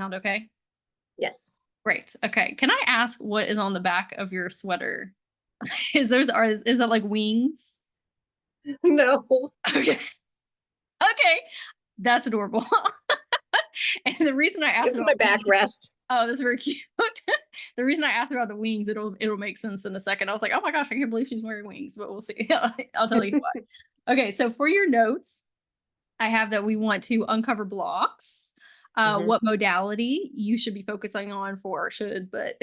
sound okay? Yes. Great. Okay. Can I ask what is on the back of your sweater? Is that like wings? No. Okay. Okay. That's adorable. And the reason I asked It's about my wings, backrest. oh, that's very cute. The reason I asked about the wings, it'll make sense in a second. I was like, oh my gosh, I can't believe she's wearing wings, but we'll see. I'll tell you why. Okay, so for your notes, I have that we want to uncover blocks. Mhm. What modality you should be focusing on for should, but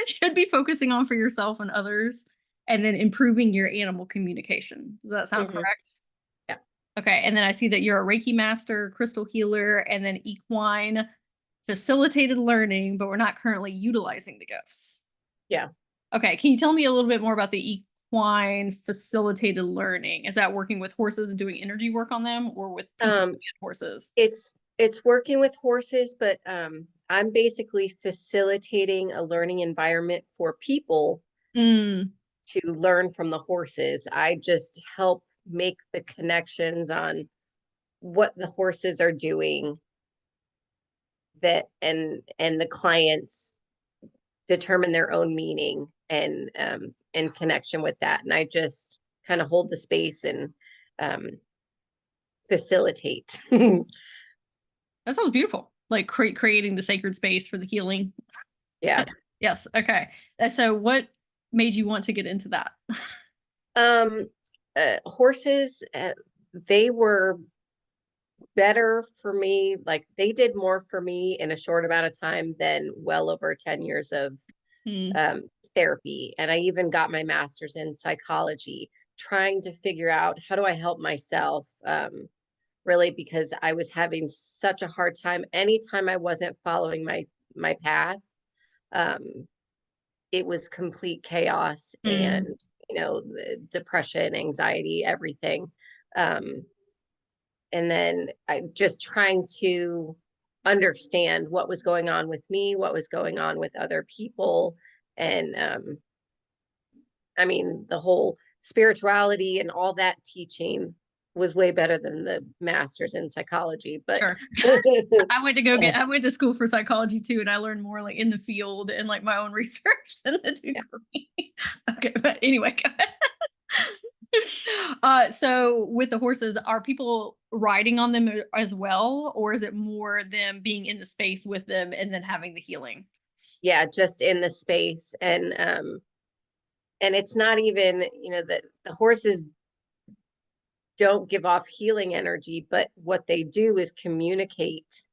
should be focusing on for yourself and others, and then improving your animal communication. Does that sound Mhm. correct? Yeah. Okay, and then I see that you're a Reiki master, crystal healer, and then equine facilitated learning, but we're not currently utilizing the gifts. Yeah. Okay, can you tell me a little bit more about the equine facilitated learning? Is that working with horses and doing energy work on them, or with people Um, and horses? it's working with horses, but I'm basically facilitating a learning environment for people Mm, to learn from the horses. I just help make the connections on what the horses are doing, that and the clients determine their own meaning and in connection with that. And I just kind of hold the space and um facilitate. that sounds beautiful. Like creating the sacred space for the healing. Yeah. Yes. Okay. So, what made you want to get into that? Um, horses, they were better for me. Like they did more for me in a short amount of time than well over 10 years of Hmm. therapy. And I even got my master's in psychology, trying to figure out how do I help myself, really, because I was having such a hard time. Anytime I wasn't following my path, um, it was complete chaos Mm, and, the depression, anxiety, everything. Um, and then I just trying to understand what was going on with me, what was going on with other people. And I mean, the whole spirituality and all that teaching was way better than the master's in psychology. But sure. I went to school for psychology too, and I learned more like in the field and like my own research than the yeah. degree. Okay, but anyway. So with the horses, are people riding on them as well, or is it more them being in the space with them and then having the healing? Yeah, just in the space. And it's not even, the horses don't give off healing energy, but what they do is communicate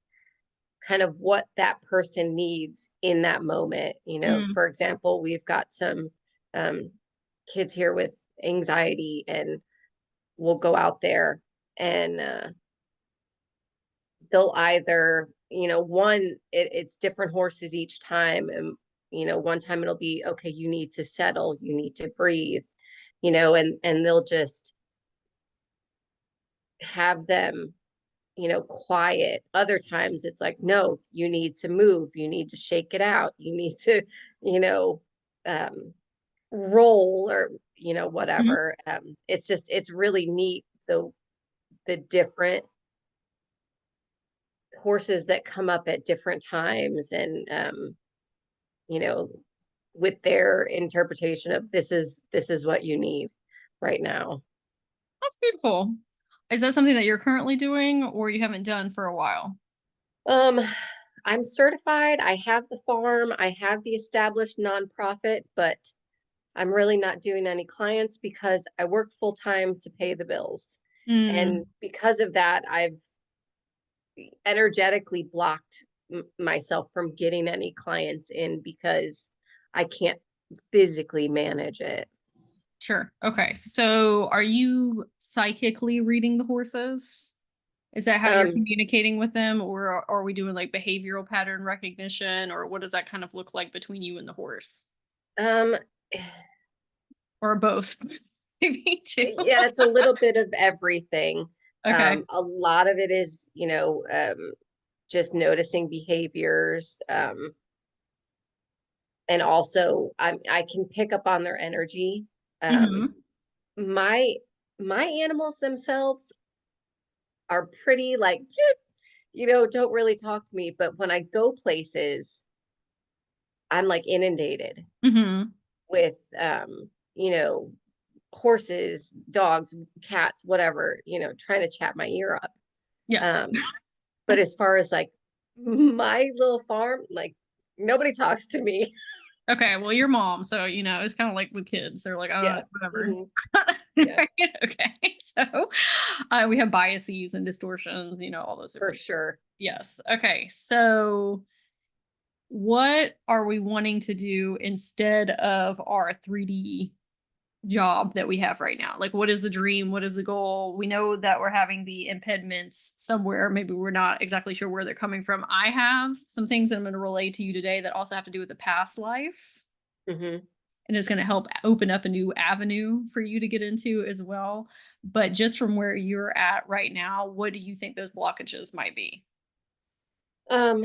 kind of what that person needs in that moment. Mm, For example, we've got some um, kids here with anxiety, and we'll go out there and they'll either, it's different horses each time. And, one time it'll be, okay, you need to settle, you need to breathe, and they'll just have them, quiet. Other times it's like, no, you need to move, you need to shake it out, you need to, you know, um, roll or, mhm. whatever. It's really neat, the different horses that come up at different times and, you know, with their interpretation of this is what you need right now. That's beautiful. Is that something that you're currently doing or you haven't done for a while? Um, I'm certified. I have the farm. I have the established nonprofit, but I'm really not doing any clients because I work full time to pay the bills. And Mm, because of that, I've energetically blocked myself from getting any clients in because I can't physically manage it. sure. Okay. So are you psychically reading the horses? Is that how you're Um, communicating with them, or are we doing like behavioral pattern recognition, or what does that kind of look like between you and the horse? um, Or both? Maybe too. yeah, it's a little bit of everything. Okay. A lot of it is, just noticing behaviors. And also I can pick up on their energy. Um, Hmm. my my animals themselves are pretty like, don't really talk to me. But when I go places, I'm like inundated Hmm. with, you know, horses, dogs, cats, whatever, trying to chat my ear up. Yes. But as far as like my little farm, like nobody talks to me. Okay, well, your mom, so it's kind of like with kids. They're like, Yeah. whatever. Hmm. Yeah, Okay, so we have biases and distortions, all those for different. sure. Yes. Okay, so what are we wanting to do instead of our 3D job that we have right now? Like, what is the dream? What is the goal? We know that we're having the impediments somewhere. Maybe we're not exactly sure where they're coming from. I have some things that I'm going to relay to you today that also have to do with the past life. Hmm. And it's going to help open up a new avenue for you to get into as well. But just from where you're at right now, what do you think those blockages might be? Um,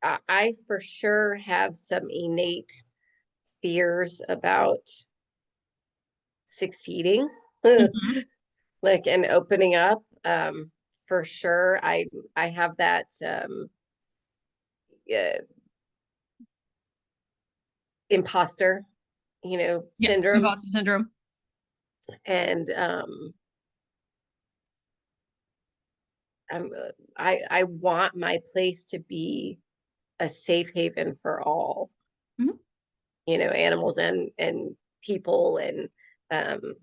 I for sure have some innate fears about succeeding, Mhm. like and opening up. For sure, I have that uh, imposter, Yeah, syndrome, imposter syndrome. and I want my place to be a safe haven for all, Mhm. animals and people, and um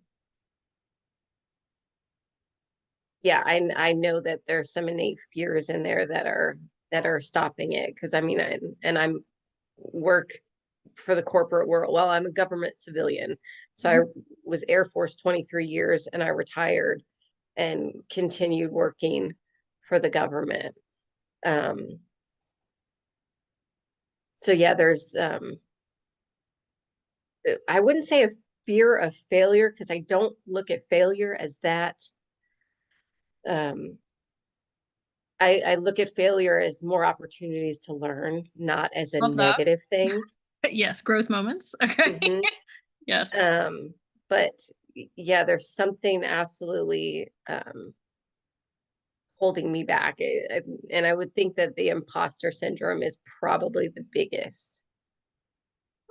yeah, I know that there's some innate fears in there that are stopping it, because I mean, I'm work for the corporate world. Well, I'm a government civilian, so I Mhm. was Air Force 23 years, and I retired and continued working for the government. um so yeah, there's I wouldn't say a fear of failure, because I don't look at failure as that. um I look at failure as more opportunities to learn, not as a Love that. negative thing. Yes, growth moments. Okay. Hmm. Yes. But yeah, there's something absolutely holding me back. And I would think that the imposter syndrome is probably the biggest.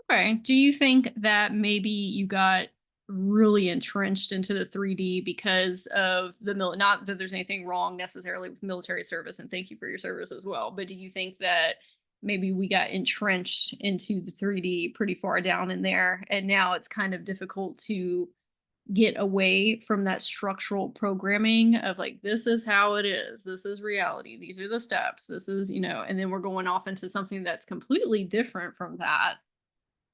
Okay. Do you think that maybe you got really entrenched into the 3D because of the not that there's anything wrong necessarily with military service, and thank you for your service as well, but do you think that maybe we got entrenched into the 3D pretty far down in there and now it's kind of difficult to get away from that structural programming of like, this is how it is, this is reality, these are the steps, this is, and then we're going off into something that's completely different from that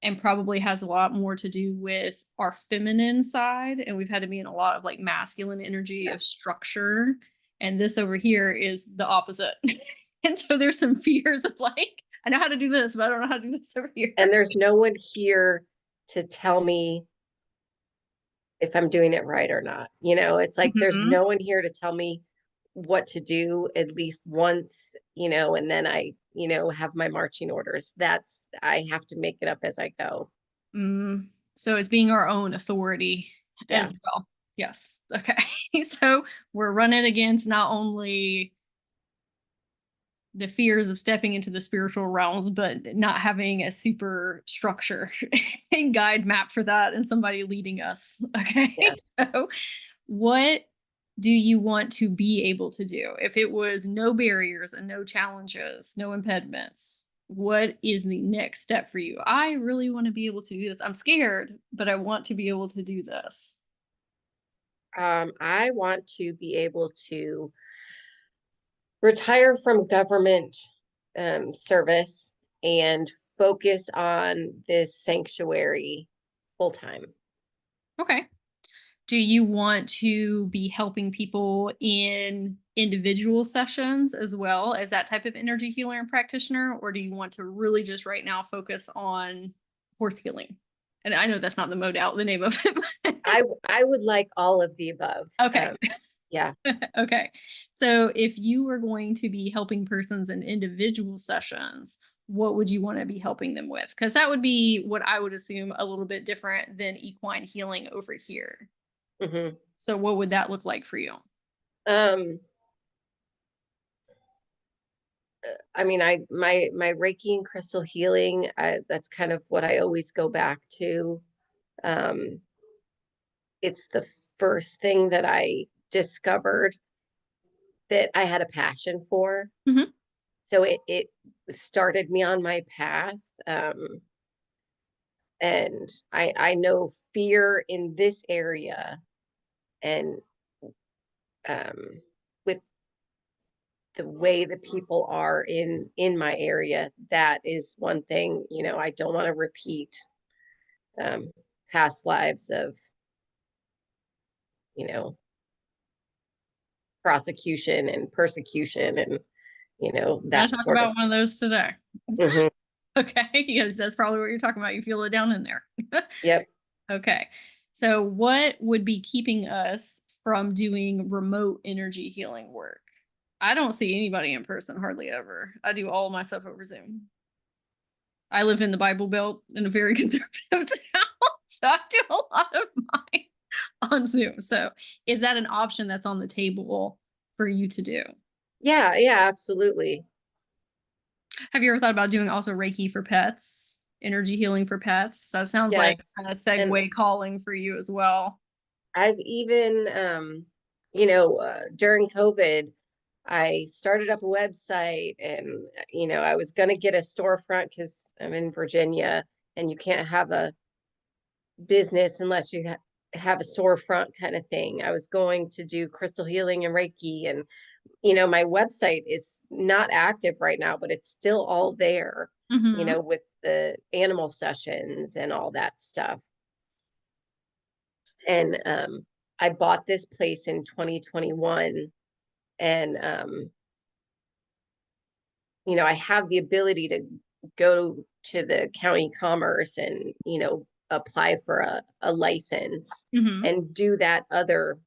and probably has a lot more to do with our feminine side, and we've had to be in a lot of like masculine energy Yeah. of structure, and this over here is the opposite. And so there's some fears of like, I know how to do this, but I don't know how to do this over here. And there's no one here to tell me if I'm doing it right or not. It's like there's Mhm. no one here to tell me what to do at least once, and then I have my marching orders. I have to make it up as I go. So it's being our own authority Yeah. as well. Yes. Okay. So we're running against not only the fears of stepping into the spiritual realms, but not having a super structure and guide map for that and somebody leading us. Okay. Yeah. So, what do you want to be able to do? If it was no barriers and no challenges, no impediments, what is the next step for you? I really want to be able to do this. I'm scared, but I want to be able to do this. I want to be able to retire from government service and focus on this sanctuary full time. Okay. Do you want to be helping people in individual sessions as well as that type of energy healer and practitioner? Or do you want to really just right now focus on horse healing? And I know that's not the name of it. I would like all of the above. Okay. Yeah. Okay. So if you were going to be helping persons in individual sessions, what would you want to be helping them with? Because that would be what I would assume a little bit different than equine healing over here. Hmm. So what would that look like for you? Um, I mean, my Reiki and crystal healing, that's kind of what I always go back to. Um, it's the first thing that I discovered that I had a passion for. Mhm. So it started me on my path. And I know fear in this area, and um, with the way the people are in my area, that is one thing, you know, I don't want to repeat um, past lives of, you know, prosecution and persecution and, you know, Gonna that talk sort of. about one of those today. Mhm. Okay, yes, that's probably what you're talking about. You feel it down in there. Yep. Okay. So what would be keeping us from doing remote energy healing work? I don't see anybody in person hardly ever. I do all my stuff over Zoom. I live in the Bible Belt in a very conservative town, so I do a lot of mine on Zoom. So is that an option that's on the table for you to do? Yeah, yeah, absolutely. Have you ever thought about doing also Reiki for pets, energy healing for pets? That sounds like Yes. a kind of And segue calling for you as well. I've even, you know, during COVID, I started up a website, and, you know, I was going to get a storefront because I'm in Virginia and you can't have a business unless you have a storefront kind of thing. I was going to do crystal healing and Reiki, and, you know, my website is not active right now, but it's still all there, you Hmm. know, with the animal sessions and all that stuff. And I bought this place in 2021, and you know, I have the ability to go to the county commerce and, you know, apply for a license Hmm. and do that other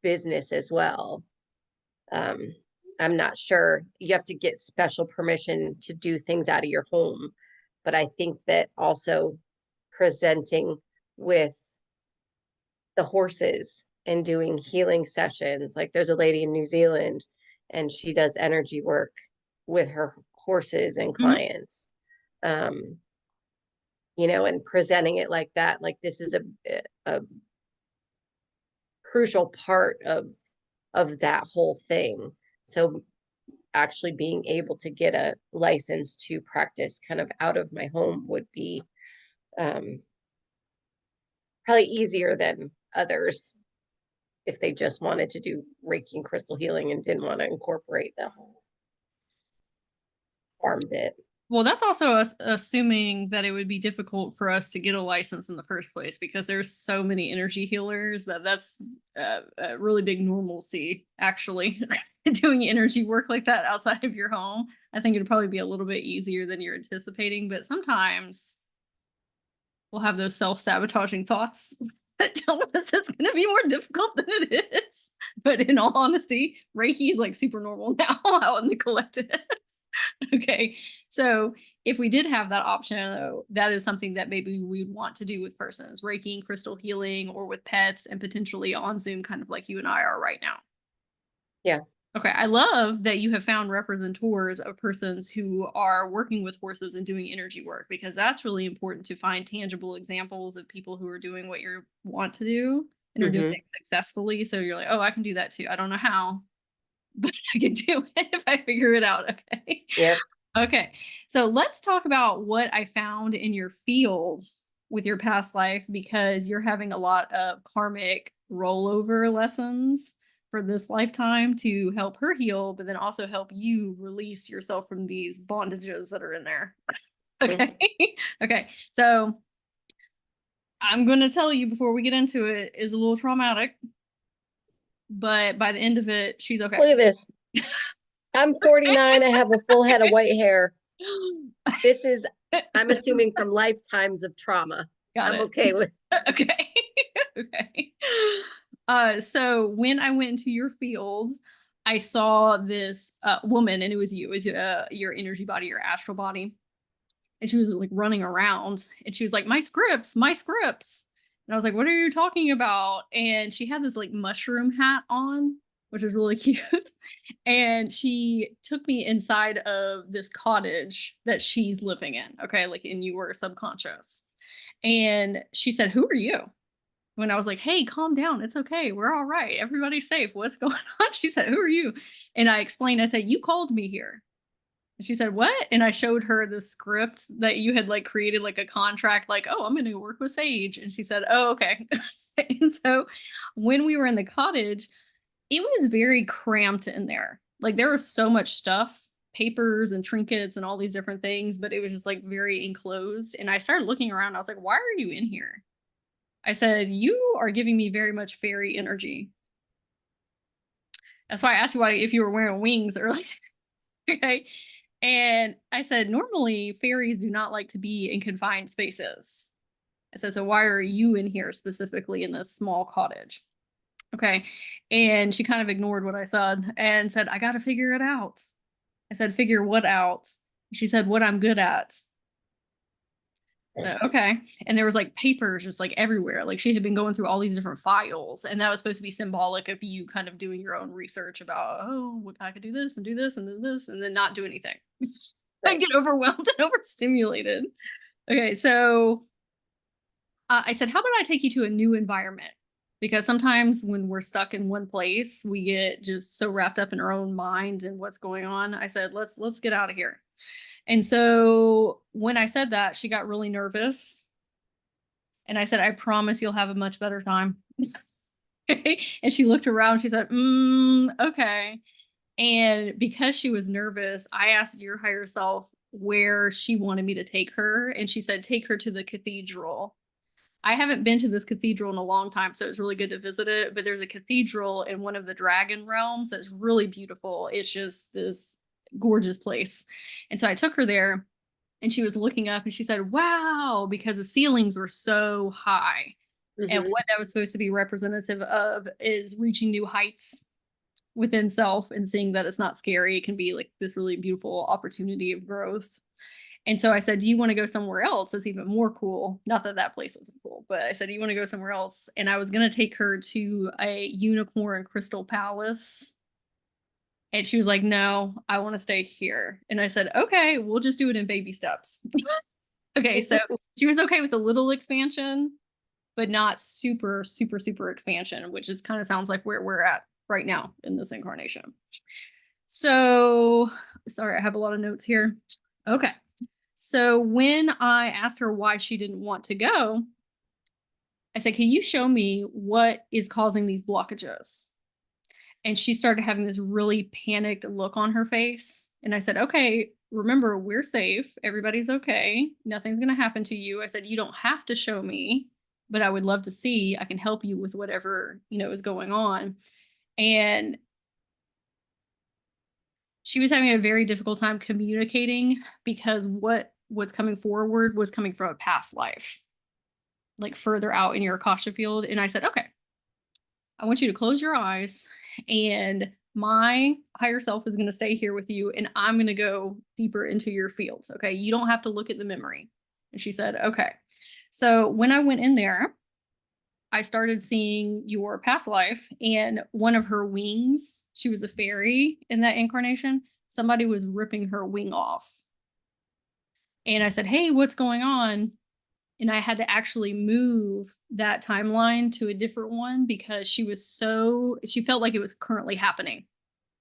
business as well. Um, I'm not sure. You have to get special permission to do things out of your home. But I think that also presenting with the horses and doing healing sessions, like there's a lady in New Zealand and she does energy work with her horses and Hmm. clients. Um, you know, and presenting it like that, like this is a crucial part of that whole thing. So actually being able to get a license to practice kind of out of my home would be um, probably easier than others if they just wanted to do Reiki and crystal healing and didn't want to incorporate the whole farm bit. Well, that's also us assuming that it would be difficult for us to get a license in the first place because there's so many energy healers that's a really big normalcy, actually. Doing energy work like that outside of your home. I think it'd probably be a little bit easier than you're anticipating, but sometimes we'll have those self-sabotaging thoughts that tell us it's going to be more difficult than it is. But in all honesty, Reiki is like super normal now out in the collective. Okay. So if we did have that option, though, that is something that maybe we'd want to do with persons, Reiki and crystal healing, or with pets, and potentially on Zoom, kind of like you and I are right now. Yeah. Okay. I love that you have found representors of persons who are working with horses and doing energy work, because that's really important to find tangible examples of people who are doing what you want to do and are doing Mm-hmm. it successfully. So you're like, oh, I can do that too. I don't know how, but I can do it if I figure it out. Okay. Yep. Okay. So let's talk about what I found in your fields with your past life, because you're having a lot of karmic rollover lessons for this lifetime to help her heal, but then also help you release yourself from these bondages that are in there. Mm-hmm. Okay. Okay. So I'm going to tell you before we get into it, is a little traumatic, but by the end of it, she's okay. Look at this. I'm 49. I have a full head of white hair. This is, I'm assuming, from lifetimes of trauma. Got I'm it. okay with. Okay. Okay. So when I went into your field, I saw this woman, and it was you. It was your energy body, your astral body. And she was like running around, and she was like, my scripts, my scripts. And I was like, what are you talking about? And she had this like mushroom hat on. which was really cute. And she took me inside of this cottage that she's living in. Okay. Like, and you were subconscious. And she said, "Who are you?" When I was like, "Hey, calm down. It's okay. We're all right. Everybody's safe. What's going on?" She said, "Who are you?" And I explained, I said, "You called me here." And she said, "What?" And I showed her the script that you had like created, like a contract, like, "Oh, I'm going to work with Sage." And she said, "Oh, okay." And so when we were in the cottage, it was very cramped in there. Like there was so much stuff, papers and trinkets and all these different things, but it was just like very enclosed. And I started looking around. I was like, "Why are you in here?" I said, "You are giving me very much fairy energy." That's why I asked you why if you were wearing wings earlier. Okay. And I said, "Normally fairies do not like to be in confined spaces." I said, "So why are you in here specifically in this small cottage?" Okay. And she kind of ignored what I said and said, "I got to figure it out." I said, "Figure what out?" She said, "What I'm good at." So, okay. And there was like papers just like everywhere. Like she had been going through all these different files. And that was supposed to be symbolic of you kind of doing your own research about, oh, I could do this and do this and do this and then not do anything. I Right. get overwhelmed and overstimulated. Okay. So I said, "How about I take you to a new environment?" Because sometimes when we're stuck in one place, we get just so wrapped up in our own mind and what's going on. I said, let's get out of here." And so when I said that, she got really nervous. And I said, "I promise you'll have a much better time." Okay. And she looked around, she said, okay. And because she was nervous, I asked your higher self where she wanted me to take her. And she said, "Take her to the cathedral." I haven't been to this cathedral in a long time, so it's really good to visit it. But there's a cathedral in one of the dragon realms that's really beautiful. It's just this gorgeous place. And so I took her there and she was looking up and she said, "Wow," because the ceilings were so high. And Hmm. what that was supposed to be representative of is reaching new heights within self and seeing that it's not scary. It can be like this really beautiful opportunity of growth. And so I said, "Do you want to go somewhere else that's even more cool?" Not that that place wasn't cool, but I said, "Do you want to go somewhere else?" And I was going to take her to a unicorn crystal palace. And she was like, "No, I want to stay here." And I said, "Okay, we'll just do it in baby steps." Okay, so she was okay with a little expansion, but not super, super, super expansion, which is kind of sounds like where we're at right now in this incarnation. So, sorry, I have a lot of notes here. Okay. So, when I asked her why she didn't want to go, I said, "Can you show me what is causing these blockages?" And she started having this really panicked look on her face. And I said, "Okay, remember, we're safe. Everybody's okay. Nothing's going to happen to you." I said, "You don't have to show me, but I would love to see. I can help you with whatever, is going on." And she was having a very difficult time communicating because what's coming forward was coming from a past life, like further out in your Akasha field. And I said, "Okay, I want you to close your eyes and my higher self is going to stay here with you and I'm going to go deeper into your fields. Okay. You don't have to look at the memory." And she said, "Okay." So when I went in there, I started seeing your past life and one of her wings, she was a fairy in that incarnation. Somebody was ripping her wing off. And I said, "Hey, what's going on?" And I had to actually move that timeline to a different one because she felt like it was currently happening,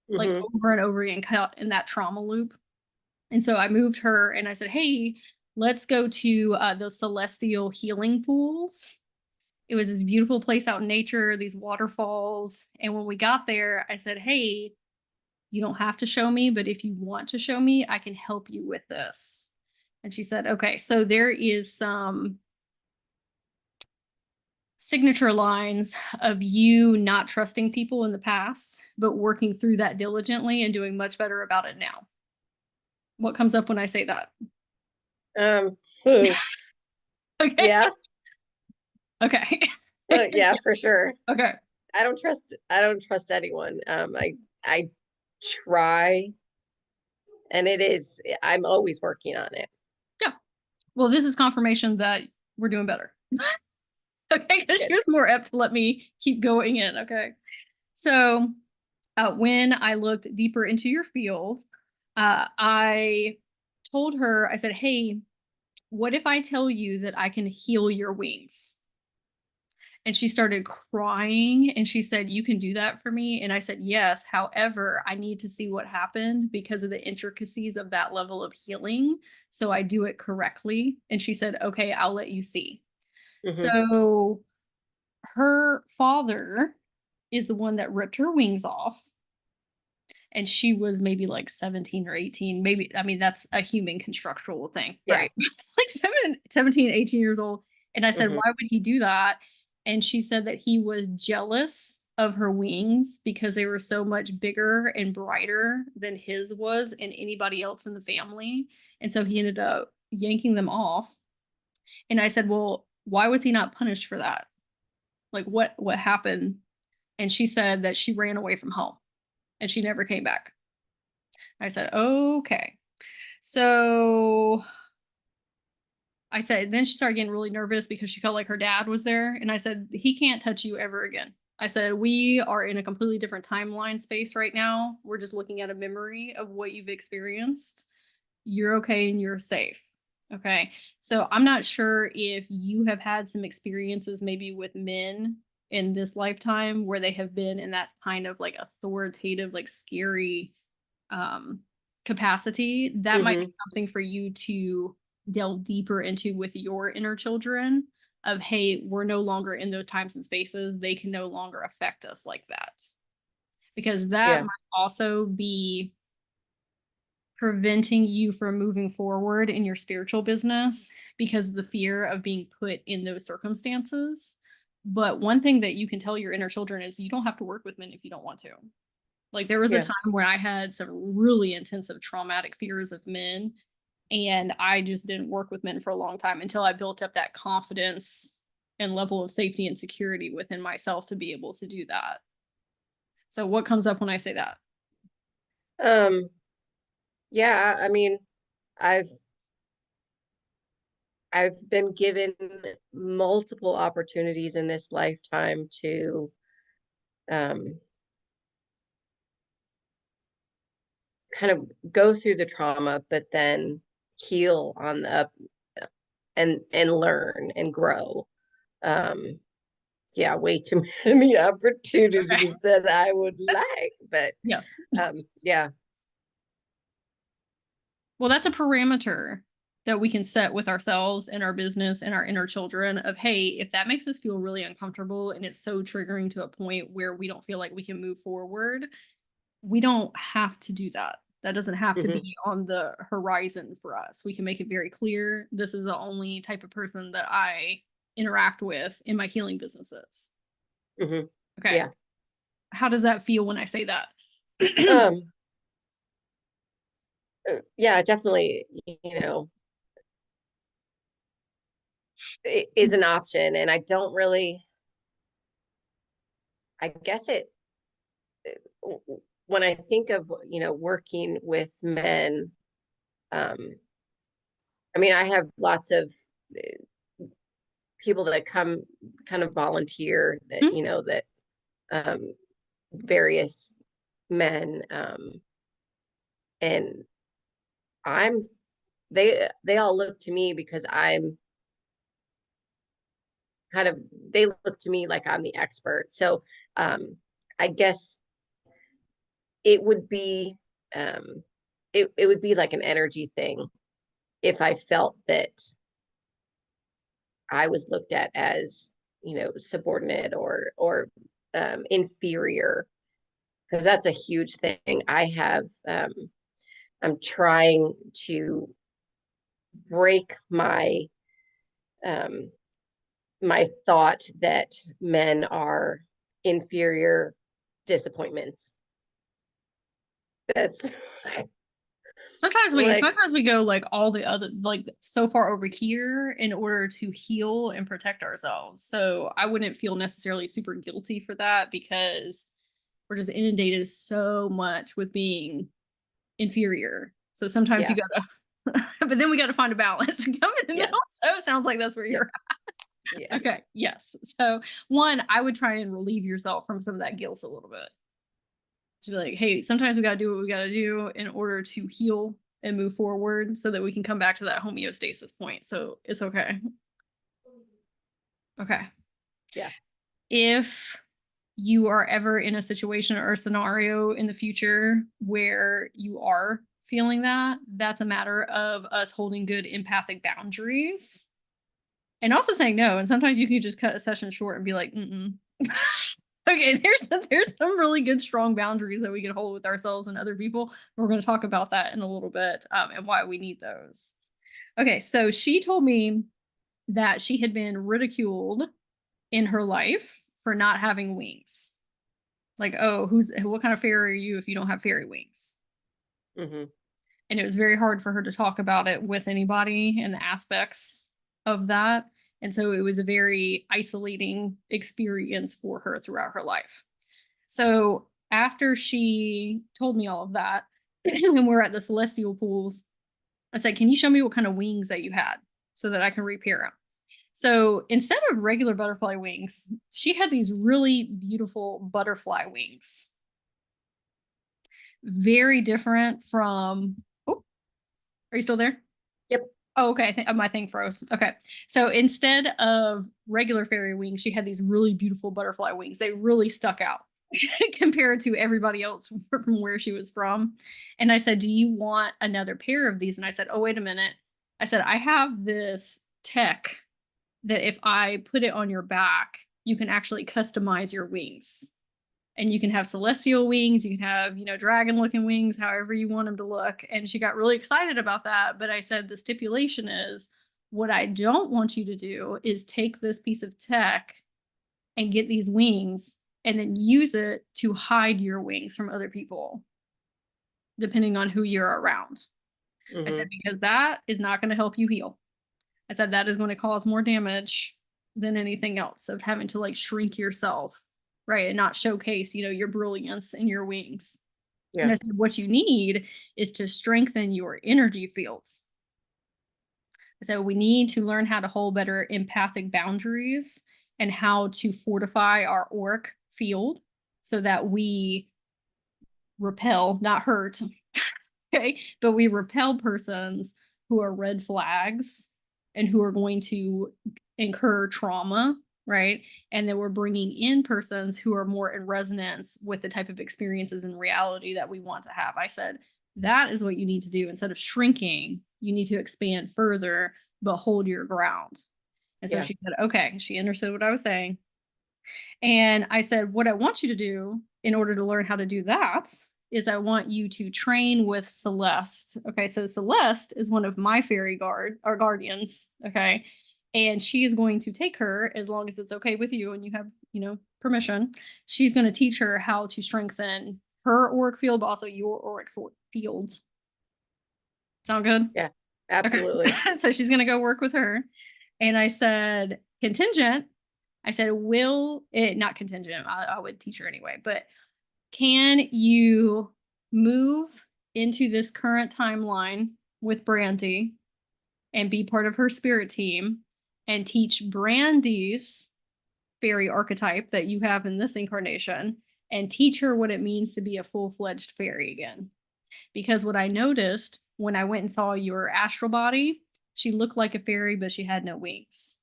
like Hmm. over and over again, caught in that trauma loop. And so I moved her and I said, "Hey, let's go to the celestial healing pools." It was this beautiful place out in nature, these waterfalls. And when we got there, I said, "Hey, you don't have to show me, but if you want to show me, I can help you with this." And she said, "Okay." So there is some signature lines of you not trusting people in the past, but working through that diligently and doing much better about it now. What comes up when I say that? Hmm. Okay. Yeah. Okay. Yeah, for sure. Okay. I don't trust anyone. I try, and I'm always working on it. Yeah. Well, this is confirmation that we're doing better. Okay. Because she Good. was more apt to let me keep going in. Okay. So When I looked deeper into your field, I told her, I said, hey, what if I tell you that I can heal your wings? And she started crying and she said, you can do that for me. And I said, yes. However, I need to see what happened because of the intricacies of that level of healing. So I do it correctly. And she said, okay, I'll let you see. Mm-hmm. So her father is the one that ripped her wings off. And she was maybe like 17 or 18. Maybe, I mean, that's a human constructual thing, Yeah. right? It's like 17, 18 years old. And I said, Mm-hmm. why would he do that? And she said that he was jealous of her wings because they were so much bigger and brighter than his was and anybody else in the family. And so he ended up yanking them off. And I said, well, why was he not punished for that? Like what happened? And she said that she ran away from home and she never came back. I said, okay. So I said, then she started getting really nervous because she felt like her dad was there. And I said, he can't touch you ever again. I said, we are in a completely different timeline space right now. We're just looking at a memory of what you've experienced. You're okay and you're safe. Okay. So I'm not sure if you have had some experiences maybe with men in this lifetime where they have been in that kind of like authoritative, like scary um capacity. That might be Mm-hmm. something for you to delve deeper into with your inner children of, hey, we're no longer in those times and spaces. They can no longer affect us like that. Because that Yeah. might also be preventing you from moving forward in your spiritual business because of the fear of being put in those circumstances. But one thing that you can tell your inner children is you don't have to work with men if you don't want to. Like there was a Yeah. time when I had some really intensive traumatic fears of men, and I just didn't work with men for a long time until I built up that confidence and level of safety and security within myself to be able to do that. So what comes up when I say that? Um, yeah, I mean, I've I've been given multiple opportunities in this lifetime to um kind of go through the trauma, but then heal on the up and learn and grow. Um, yeah, way too many Okay. opportunities that I would like, but Yes. yeah. Well, that's a parameter that we can set with ourselves and our business and our inner children of, hey, if that makes us feel really uncomfortable and it's so triggering to a point where we don't feel like we can move forward, we don't have to do that. That doesn't have to Hmm. be on the horizon for us. We can make it very clear this is the only type of person that I interact with in my healing businesses. Hmm. Okay. Yeah. How does that feel when I say that? Um, yeah, definitely, you know, it is an option. And I don't really, I guess when I think of, working with men, um, I mean, I have lots of people that come kind of volunteer that, Mhm. that um, various men, and I'm, they all look to me because I'm kind of, they look to me like I'm the expert. So I guess it would be, um, it would be like an energy thing if I felt that I was looked at as, subordinate or inferior, because that's a huge thing. I'm trying to break um, my thought that men are inferior disappointments. That's like, Sometimes we go like all the other like so far over here in order to heal and protect ourselves. So I wouldn't feel necessarily super guilty for that because we're just inundated so much with being inferior. So sometimes you yeah, gotta but then we gotta find a balance and come in the yeah, middle. So it sounds like that's where yeah, you're yeah. at. Okay. Yes. So one, I would try and relieve yourself from some of that guilt a little bit. To be like, hey, sometimes we got to do what we got to do in order to heal and move forward so that we can come back to that homeostasis point. So it's okay. Okay. Yeah. If you are ever in a situation or a scenario in the future where you are feeling that, that's a matter of us holding good empathic boundaries and also saying no. And sometimes you can just cut a session short and be like, okay, there's some really good strong boundaries that we can hold with ourselves and other people. We're going to talk about that in a little bit, and why we need those. Okay, so she told me that she had been ridiculed in her life for not having wings. Like, oh, what kind of fairy are you if you don't have fairy wings? Mm-hmm. And it was very hard for her to talk about it with anybody and the aspects of that. And so it was a very isolating experience for her throughout her life. So after she told me all of that, and we're at the celestial pools, I said, can you show me what kind of wings that you had so that I can repair them? So instead of regular butterfly wings, she had these really beautiful butterfly wings. Very different from, oh, are you still there? Yep. Oh, okay. My thing froze. Okay. So instead of regular fairy wings, she had these really beautiful butterfly wings. They really stuck out compared to everybody else from where she was from. And I said, do you want another pair of these? And I said, oh, wait a minute. I said, I have this tech that if I put it on your back, you can actually customize your wings. And you can have celestial wings, you can have, dragon looking wings, however you want them to look. And she got really excited about that. But I said, the stipulation is what I don't want you to do is take this piece of tech and get these wings and then use it to hide your wings from other people, depending on who you're around. Mm-hmm. I said, because that is not going to help you heal. I said, that is going to cause more damage than anything else of having to like shrink yourself, right? And not showcase, your brilliance and your wings. Yeah. And I said, what you need is to strengthen your energy fields. So we need to learn how to hold better empathic boundaries and how to fortify our auric field so that we repel, not hurt, okay, but we repel persons who are red flags and who are going to incur trauma, right? And then we're bringing in persons who are more in resonance with the type of experiences and reality that we want to have. I said, that is what you need to do. Instead of shrinking, you need to expand further, but hold your ground. And so she said, okay, she understood what I was saying. And I said, what I want you to do in order to learn how to do that is I want you to train with Celeste. Okay, so Celeste is one of my fairy guardians. Okay. And she is going to take her, as long as it's okay with you and you have, permission. She's going to teach her how to strengthen her auric field, but also your auric fields. Sound good? Yeah, absolutely. Okay. So she's going to go work with her. And I said, contingent. I said, will it, not contingent, I would teach her anyway, but can you move into this current timeline with Brandy and be part of her spirit team and teach Brandy's fairy archetype that you have in this incarnation and teach her what it means to be a full-fledged fairy again? Because what I noticed when I went and saw your astral body, she looked like a fairy, but she had no wings.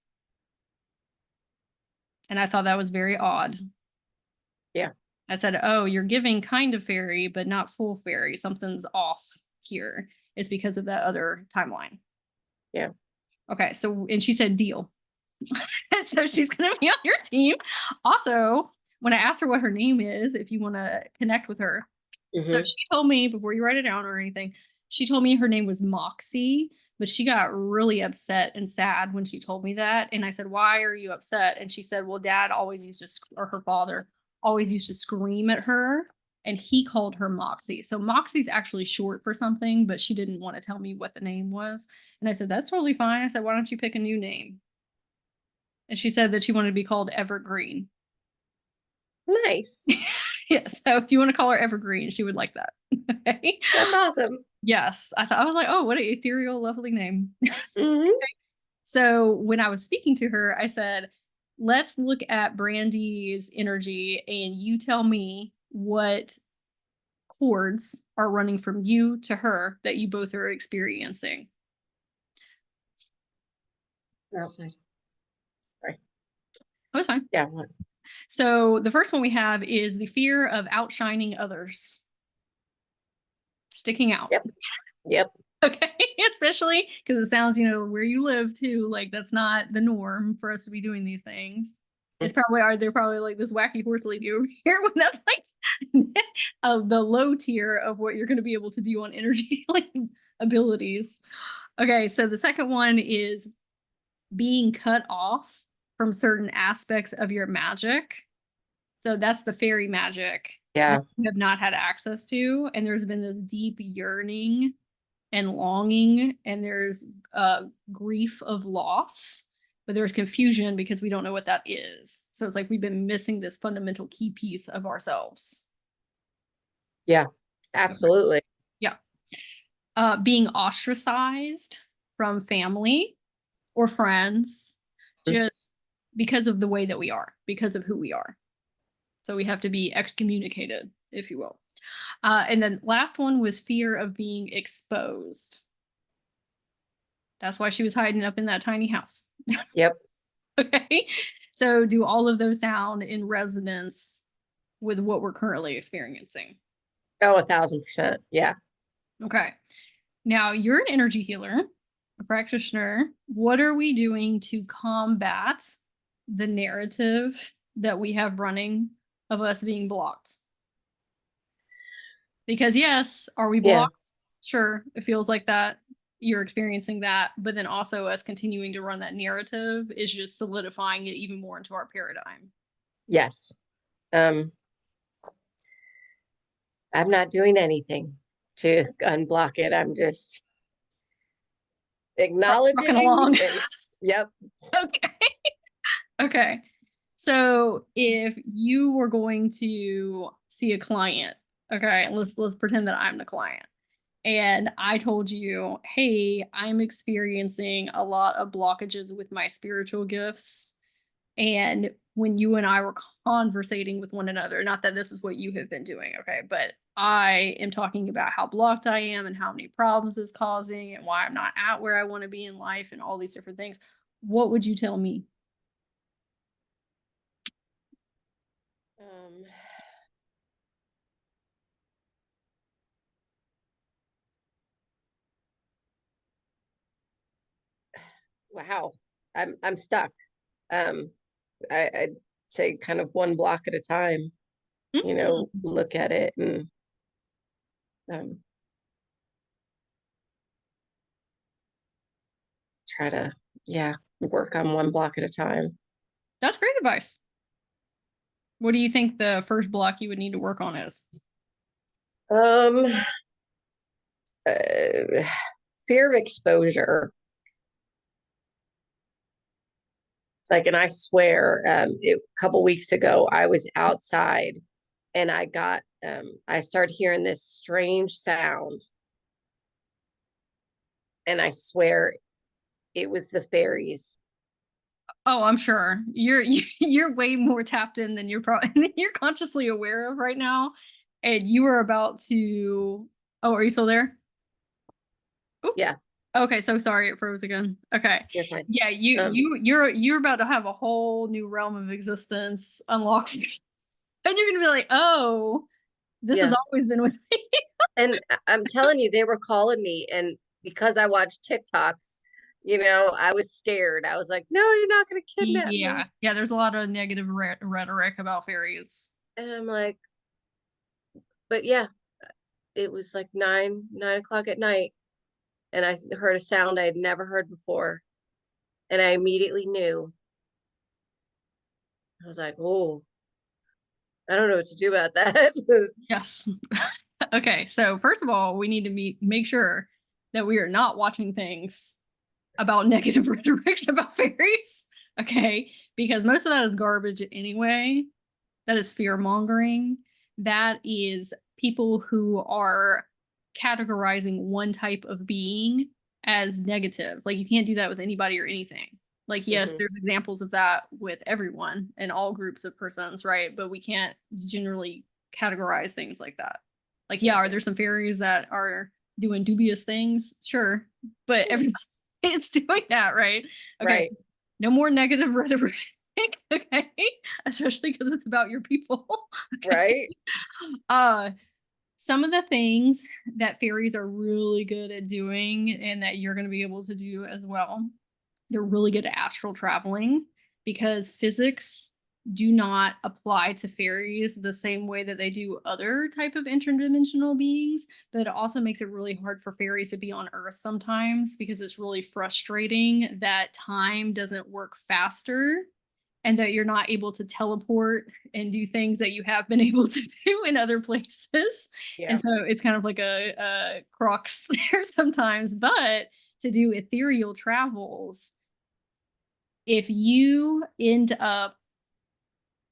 And I thought that was very odd. Yeah. I said, oh, you're giving kind of fairy, but not full fairy. Something's off here. It's because of that other timeline. Yeah. Okay. So, and she said, deal. So she's going to be on your team. Also, when I asked her what her name is, if you want to connect with her. So she told me, before you write it down or anything, she told me her name was Moxie, but she got really upset and sad when she told me that. And I said, why are you upset? And she said, well, dad always used to, or her father always used to scream at her, and he called her Moxie. So Moxie's actually short for something, but she didn't want to tell me what the name was. And I said, that's totally fine. I said, why don't you pick a new name? And she said that she wanted to be called Evergreen. Nice. Yeah, so if you want to call her Evergreen, she would like that. Okay. That's awesome. Yes. I was like, oh, what an ethereal, lovely name. Mm-hmm. So when I was speaking to her, I said, let's look at Brandy's energy and you tell me what cords are running from you to her that you both are experiencing? Outside. Sorry. Oh, it's fine. Yeah. So the first one we have is the fear of outshining others, sticking out. Yep. Yep. Okay, especially because it sounds, where you live too, like that's not the norm for us to be doing these things. It's probably they're probably like this wacky horse lady over here when that's like of the low tier of what you're going to be able to do on energy healing abilities. Okay, so the second one is being cut off from certain aspects of your magic. So that's the fairy magic Yeah. that you have not had access to, and there's been this deep yearning and longing, and there's grief of loss, but there's confusion because we don't know what that is. So it's like we've been missing this fundamental key piece of ourselves. Yeah, absolutely. Yeah. Being ostracized from family or friends just because of the way that we are, because of who we are. So we have to be excommunicated, if you will. And then last one was fear of being exposed. That's why she was hiding up in that tiny house. Yep. Okay. So do all of those sound in resonance with what we're currently experiencing? Oh, 1,000%. Yeah. Okay. Now you're an energy healer, a practitioner. What are we doing to combat the narrative that we have running of us being blocked? Because yes, are we Yeah. blocked? Sure, it feels like that. You're experiencing that, but then also us continuing to run that narrative is just solidifying it even more into our paradigm. Yes. I'm not doing anything to unblock it. I'm just Rocking acknowledging. along. Yep. Okay. Okay. So if you were going to see a client, okay, let's pretend that I'm the client. And I told you, hey, I'm experiencing a lot of blockages with my spiritual gifts. And when you and I were conversating with one another, not that this is what you have been doing, okay, but I am talking about how blocked I am and how many problems it's causing and why I'm not at where I want to be in life and all these different things. What would you tell me? Um, wow. I'm stuck. Um, I'd say kind of one block at a time, Mm. look at it and um, try to, yeah, work on one block at a time. That's great advice. What do you think the first block you would need to work on is? Um, uh, Fear of exposure. Like, and I swear, a couple weeks ago, I was outside and I started hearing this strange sound. And I swear it was the fairies. Oh, I'm sure you're way more tapped in than you're probably you're consciously aware of right now, and you are about to. Oh, are you still there? Oop. Yeah, Okay, so sorry it froze again. Okay, you're fine. yeah, you're about to have a whole new realm of existence unlocked, and you're gonna be like, oh, this has Yeah. always been with me. And I'm telling you, they were calling me. And because I watched TikToks, I was scared. I was like, no, you're not going to kidnap Yeah, me. yeah. There's a lot of negative rhetoric about fairies. And I'm like, but yeah, it was like 9 o'clock at night. And I heard a sound I had never heard before. And I immediately knew. I was like, oh, I don't know what to do about that. Yes. Okay, so first of all, we need to make sure that we are not watching things about negative rhetorics about fairies. Okay, because most of that is garbage anyway. That is fear mongering. That is people who are categorizing one type of being as negative. Like you can't do that with anybody or anything. Like, yes, Mhm. there's examples of that with everyone and all groups of persons, right? But we can't generally categorize things like that. Like, yeah, are there some fairies that are doing dubious things? Sure. But everybody is doing that, right? Okay. Right. No more negative rhetoric. Okay. Especially because it's about your people. Okay. Right. Some of the things that fairies are really good at doing and that you're going to be able to do as well, they're really good at astral traveling because physics do not apply to fairies the same way that they do other type of interdimensional beings, but it also makes it really hard for fairies to be on earth sometimes because it's really frustrating that time doesn't work faster and that you're not able to teleport and do things that you have been able to do in other places. Yeah. And so it's kind of like a crux there sometimes. But to do ethereal travels, if you end up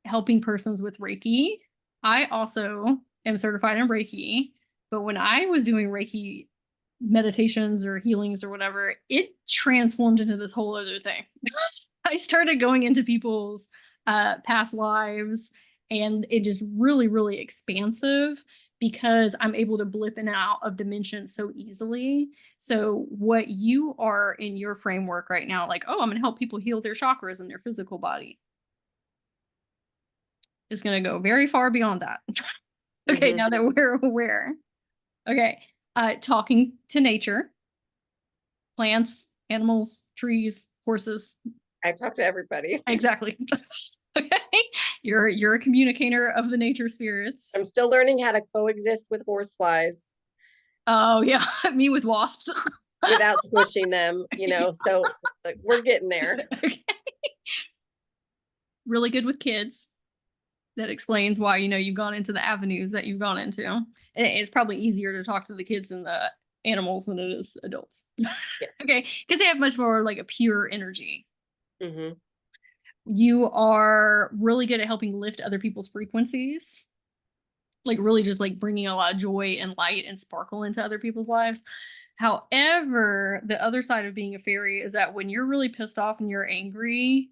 helping persons with Reiki, I also am certified in Reiki. But when I was doing Reiki meditations or healings or whatever, it transformed into this whole other thing. I started going into people's past lives, and it just really, really expansive because I'm able to blip in and out of dimensions so easily. So what you are in your framework right now, like, oh, I'm going to help people heal their chakras in their physical body, is going to go very far beyond that. Okay, now that we're aware. Okay, talking to nature, plants, animals, trees, horses. I talk to everybody. Exactly. Okay, you're a communicator of the nature spirits. I'm still learning how to coexist with horseflies. Oh yeah, me with wasps. Without squishing them, so like, we're getting there. Okay. Really good with kids. That explains why you've gone into the avenues that you've gone into. It's probably easier to talk to the kids and the animals than it is adults. Yes. Okay, because they have much more like a pure energy. Mm-hmm. You are really good at helping lift other people's frequencies, like really just like bringing a lot of joy and light and sparkle into other people's lives. However, the other side of being a fairy is that when you're really pissed off and you're angry,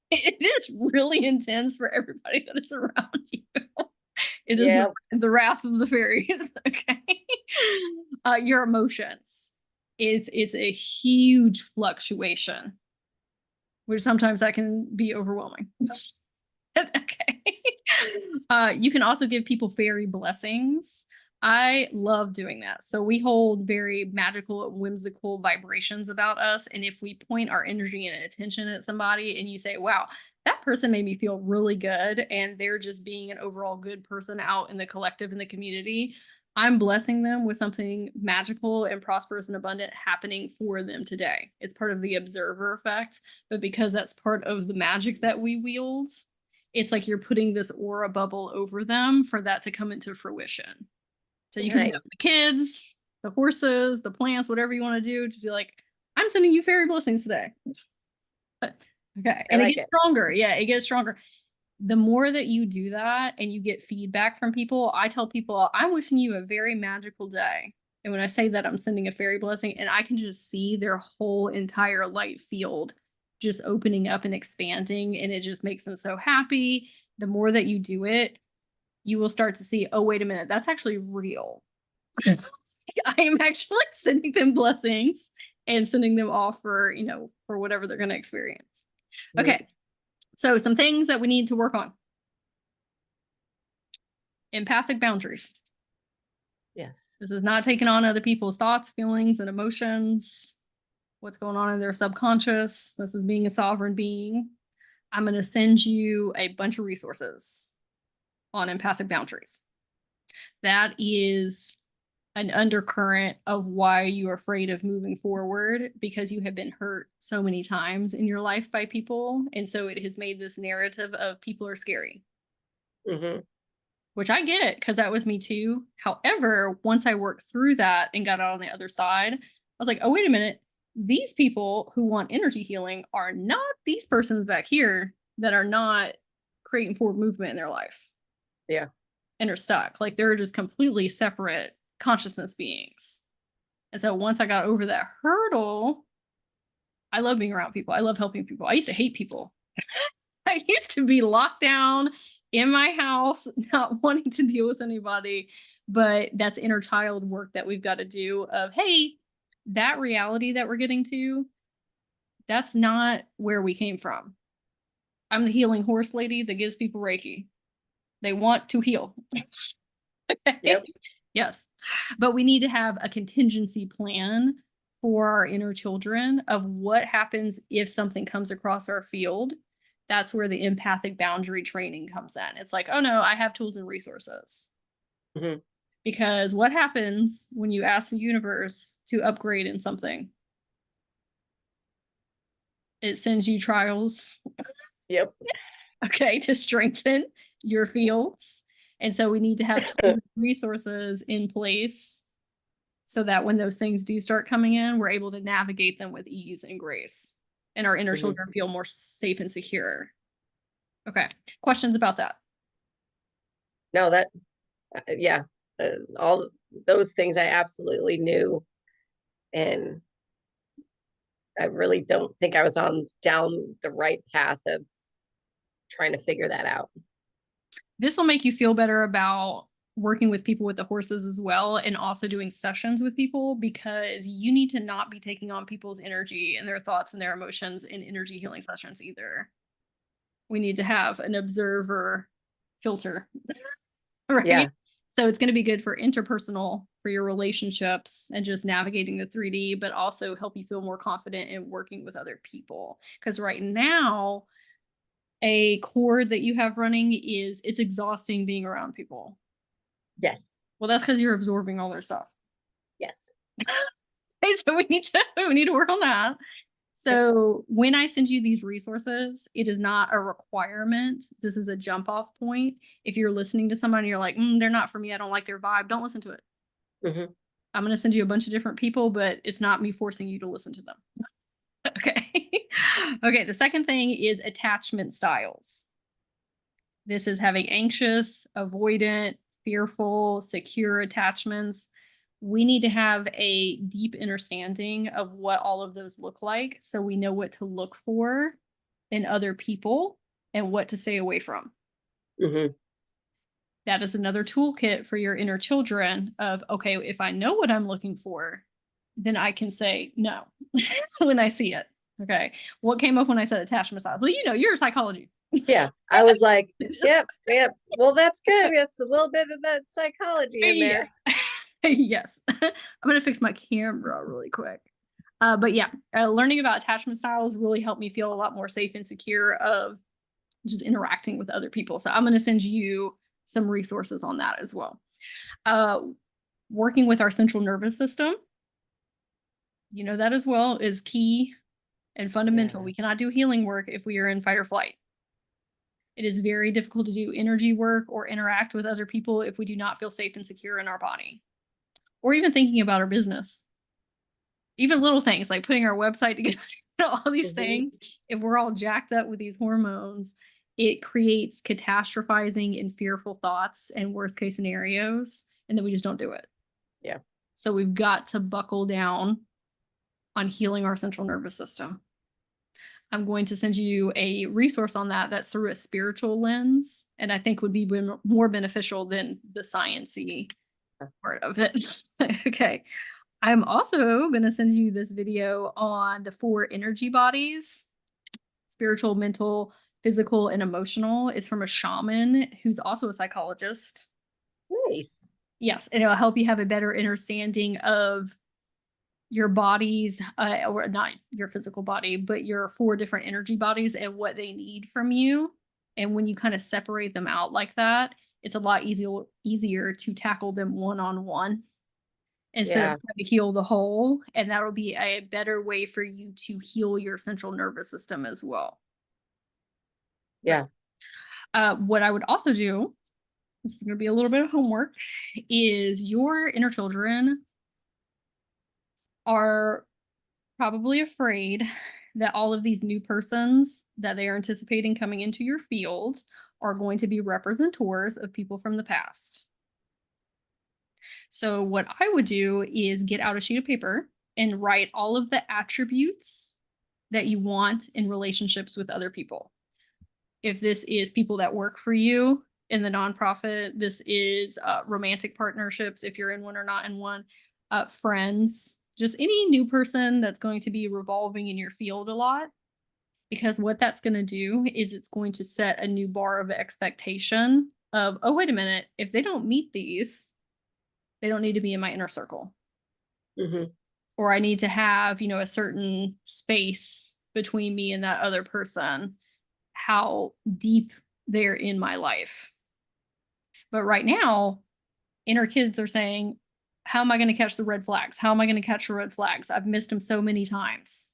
it is really intense for everybody that is around you. It is the wrath of the fairies. Okay. Your emotions. It's a huge fluctuation, which sometimes that can be overwhelming. Okay. You can also give people fairy blessings. I love doing that. So we hold very magical, whimsical vibrations about us. And if we point our energy and attention at somebody and you say, wow, that person made me feel really good, and they're just being an overall good person out in the collective, in the community, I'm blessing them with something magical and prosperous and abundant happening for them today. It's part of the observer effect, but because that's part of the magic that we wield, it's like you're putting this aura bubble over them for that to come into fruition. So you can do the kids, the horses, the plants, whatever you want to do to be like, I'm sending you fairy blessings today. Okay. And it gets stronger. Yeah, it gets stronger. The more that you do that and you get feedback from people, I tell people, I'm wishing you a very magical day. And when I say that, I'm sending a fairy blessing, and I can just see their whole entire light field just opening up and expanding. And it just makes them so happy. The more that you do it, you will start to see, oh, wait a minute, that's actually real. I am actually sending them blessings and sending them off for, for whatever they're going to experience. Okay. So some things that we need to work on. Empathic boundaries. Yes. This is not taking on other people's thoughts, feelings, and emotions. What's going on in their subconscious. This is being a sovereign being. I'm going to send you a bunch of resources on empathic boundaries. That is an undercurrent of why you're afraid of moving forward, because you have been hurt so many times in your life by people. And so it has made this narrative of people are scary. Which I get, because that was me too. However, once I worked through that and got out on the other side, I was like, oh, wait a minute. These people who want energy healing are not these persons back here that are not creating forward movement in their life. Yeah. And are stuck. Like they're just completely separate consciousness beings. And so once I got over that hurdle, I love being around people. I love helping people. I used to hate people. I used to be locked down in my house, not wanting to deal with anybody, but that's inner child work that we've got to do of, hey, that reality that we're getting to, that's not where we came from. I'm the healing horse lady that gives people Reiki. They want to heal. Okay? Yep. Yes. But we need to have a contingency plan for our inner children of what happens if something comes across our field. That's where the empathic boundary training comes in. It's like, oh no, I have tools and resources. Hmm. Because what happens when you ask the universe to upgrade in something? It sends you trials, Yep. okay, to strengthen your fields. And so we need to have tools and resources in place so that when those things do start coming in, we're able to navigate them with ease and grace. And our inner Hmm. children feel more safe and secure. Okay. Questions about that? No, that, yeah, all those things I absolutely knew. And I really don't think I was on down the right path of trying to figure that out. This will make you feel better about working with people with the horses as well, and also doing sessions with people, because you need to not be taking on people's energy and their thoughts and their emotions in energy healing sessions either. We need to have an observer filter, right? Yeah. So it's going to be good for interpersonal, for your relationships and just navigating the 3D, but also help you feel more confident in working with other people. Because right now, a cord that you have running is, it's exhausting being around people. Yes. Well, that's because you're absorbing all their stuff. Yes. Okay, so we need to work on that. So when I send you these resources, it is not a requirement. This is a jump off point. If you're listening to somebody, you're like, they're not for me, I don't like their vibe, don't listen to it. Hmm. I'm going to send you a bunch of different people, but it's not me forcing you to listen to them. Okay. Okay. The second thing is attachment styles. This is having anxious, avoidant, fearful, secure attachments. We need to have a deep understanding of what all of those look like so we know what to look for in other people and what to stay away from. Hmm. That is another toolkit for your inner children of, okay, if I know what I'm looking for, then I can say no when I see it. Okay. What came up when I said attachment styles? Well, you're psychology. Yeah. I was like, yep, yep. Well, that's good. It's a little bit of that psychology in Yeah. there. Yes. I'm going to fix my camera really quick. But yeah, learning about attachment styles really helped me feel a lot more safe and secure of just interacting with other people. So I'm going to send you some resources on that as well. Working with our central nervous system, that as well is key and fundamental. Yeah. We cannot do healing work if we are in fight or flight. It is very difficult to do energy work or interact with other people if we do not feel safe and secure in our body, or even thinking about our business. Even little things like putting our website together, all these Hmm. things, if we're all jacked up with these hormones, it creates catastrophizing and fearful thoughts and worst case scenarios, and then we just don't do it. Yeah. So we've got to buckle down on healing our central nervous system. I'm going to send you a resource on that that's through a spiritual lens, and I think would be more beneficial than the sciencey part of it. Okay. I'm also going to send you this video on the 4 energy bodies: spiritual, mental, physical, and emotional. It's from a shaman who's also a psychologist. Nice. Yes, and it'll help you have a better understanding of your bodies, or not your physical body, but your 4 different energy bodies and what they need from you. And when you kind of separate them out like that, it's a lot easier to tackle them one-on-one instead of Yeah. trying to heal the whole. And that'll be a better way for you to heal your central nervous system as well. Yeah. What I would also do, this is going to be a little bit of homework, is your inner children are probably afraid that all of these new persons that they are anticipating coming into your field are going to be representors of people from the past. So what I would do is get out a sheet of paper and write all of the attributes that you want in relationships with other people. if this is people that work for you in the nonprofit, this is romantic partnerships, if you're in one or not in one, friends, just any new person that's going to be revolving in your field a lot. Because what that's going to do is it's going to set a new bar of expectation of, oh, wait a minute, if they don't meet these, they don't need to be in my inner circle. Mm-hmm. Or I need to have, a certain space between me and that other person, how deep they're in my life. But right now, inner kids are saying, how am I going to catch the red flags? How am I going to catch the red flags? I've missed them so many times.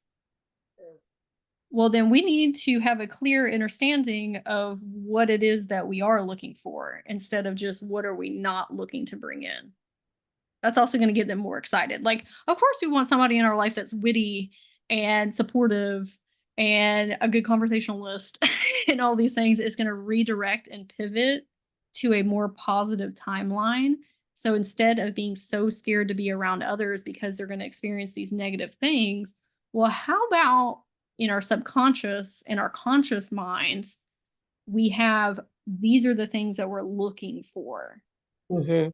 Well, then we need to have a clear understanding of what it is that we are looking for instead of just what are we not looking to bring in. That's also going to get them more excited. Like, of course, we want somebody in our life that's witty and supportive and a good conversationalist and all these things. It's going to redirect and pivot to a more positive timeline. So instead of being so scared to be around others because they're going to experience these negative things, well, how about in our subconscious and our conscious mind, we have these are the things that we're looking for. Mm-hmm.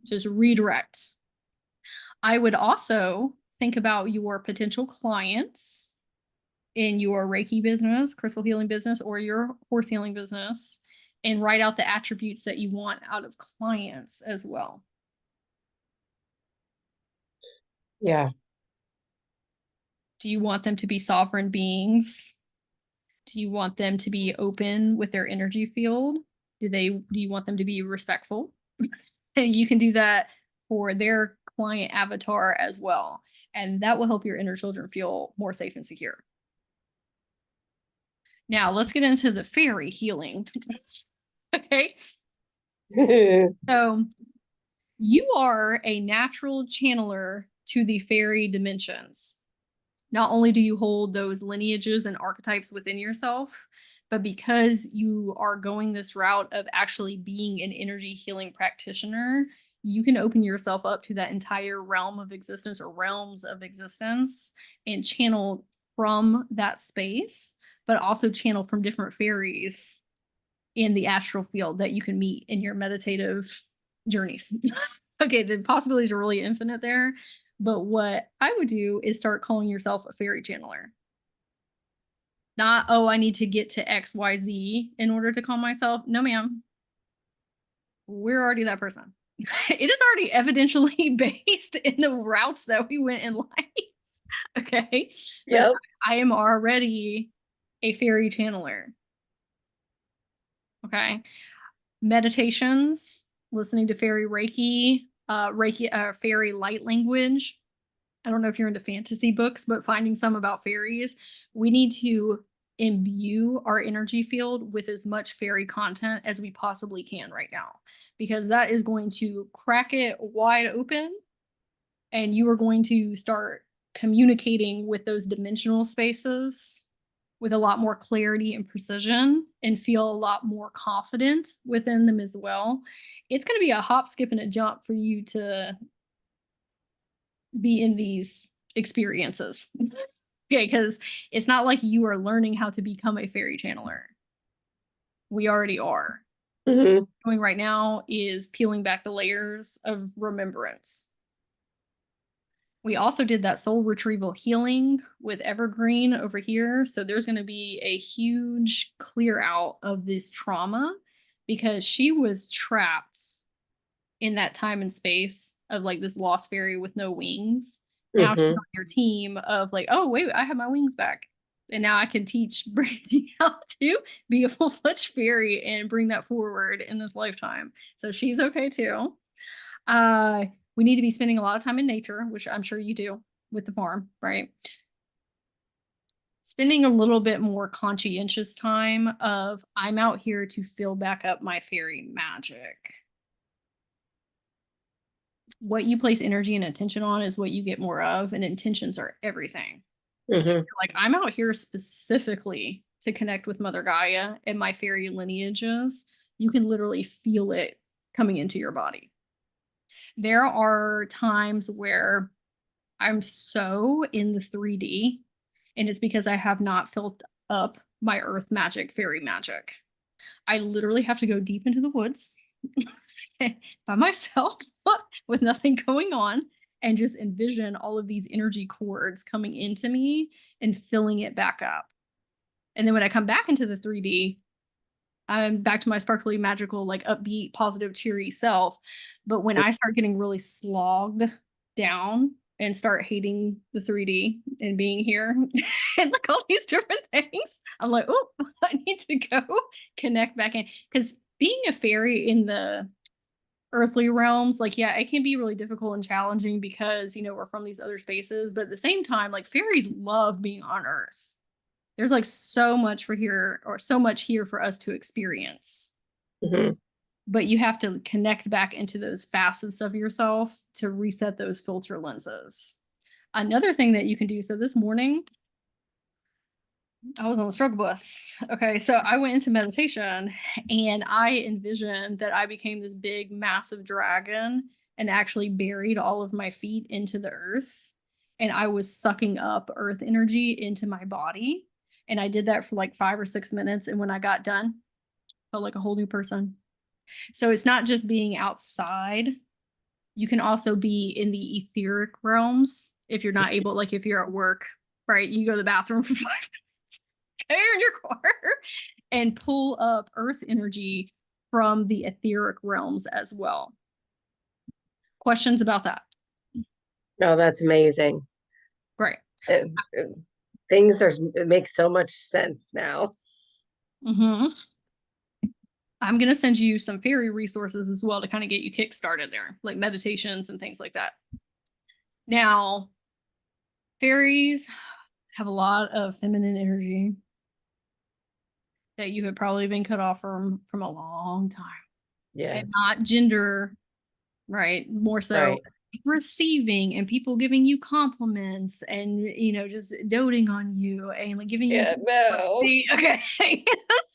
Just redirect. I would also think about your potential clients in your Reiki business, crystal healing business, or your horse healing business, and write out the attributes that you want out of clients as well. Yeah. Do you want them to be sovereign beings? Do you want them to be open with their energy field? Do you want them to be respectful? And you can do that for their client avatar as well. And that will help your inner children feel more safe and secure. Now let's get into the fairy healing. Okay. So you are a natural channeler to the fairy dimensions. Not only do you hold those lineages and archetypes within yourself, but because you are going this route of actually being an energy healing practitioner, you can open yourself up to that entire realm of existence or realms of existence and channel from that space, but also channel from different fairies in the astral field that you can meet in your meditative journeys. Okay, the possibilities are really infinite there. But what I would do is start calling yourself a fairy channeler. Not, oh, I need to get to XYZ in order to call myself. No, ma'am. We're already that person. It is already evidentially based in the routes that we went in life. Okay. Yep. I am already a fairy channeler. Okay. Meditations, listening to fairy Reiki, fairy light language. I don't know if you're into fantasy books, but finding some about fairies, we need to imbue our energy field with as much fairy content as we possibly can right now, because that is going to crack it wide open and you are going to start communicating with those dimensional spaces with a lot more clarity and precision and feel a lot more confident within them as well. It's going to be a hop, skip, and a jump for you to be in these experiences. Okay, because it's not like you are learning how to become a fairy channeler. We already are. Mm-hmm. Doing right now is peeling back the layers of remembrance. We also did that soul retrieval healing with Evergreen over here. So there's going to be a huge clear out of this trauma because she was trapped in that time and space of like this lost fairy with no wings. Now she's Mm-hmm. on your team of like, oh, wait, I have my wings back. And now I can teach Brandy how to be a full-fledged fairy and bring that forward in this lifetime. So she's okay too. We need to be spending a lot of time in nature, which I'm sure you do with the farm, right? Spending a little bit more conscientious time of I'm out here to fill back up my fairy magic. What you place energy and attention on is what you get more of, and intentions are everything. So like I'm out here specifically to connect with Mother Gaia and my fairy lineages. You can literally feel it coming into your body. There are times where I'm so in the 3D, and it's because I have not filled up my earth magic, fairy magic. I literally have to go deep into the woods by myself with nothing going on and just envision all of these energy cords coming into me and filling it back up. And then when I come back into the 3D, I'm back to my sparkly, magical, like upbeat, positive, cheery self. But when I start getting really slogged down and start hating the 3D and being here and like all these different things, I'm like, oh, I need to go connect back in. Because being a fairy in the earthly realms, like, yeah, it can be really difficult and challenging because, you know, we're from these other spaces. But at the same time, like, fairies love being on Earth. There's like so much for here, or so much here for us to experience. Mhm. But you have to connect back into those facets of yourself to reset those filter lenses. Another thing that you can do, so this morning I was on the struggle bus. Okay, so I went into meditation and I envisioned that I became this big, massive dragon and actually buried all of my feet into the earth. And I was sucking up earth energy into my body. And I did that for like 5 or 6 minutes. And when I got done, felt like a whole new person. So it's not just being outside. You can also be in the etheric realms if you're not able, like if you're at work, right? You go to the bathroom for 5 minutes, okay, in your car, and pull up earth energy from the etheric realms as well. Questions about that? Oh, that's amazing. Great. It, it makes so much sense now. Mm-hmm. I'm going to send you some fairy resources as well to kind of get you kick started there, like meditations and things like that. Now, fairies have a lot of feminine energy that you had probably been cut off from a long time. And Yes. not gender, right? More so Right. receiving and people giving you compliments and, you know, just doting on you and like giving you Yeah, no. see, okay.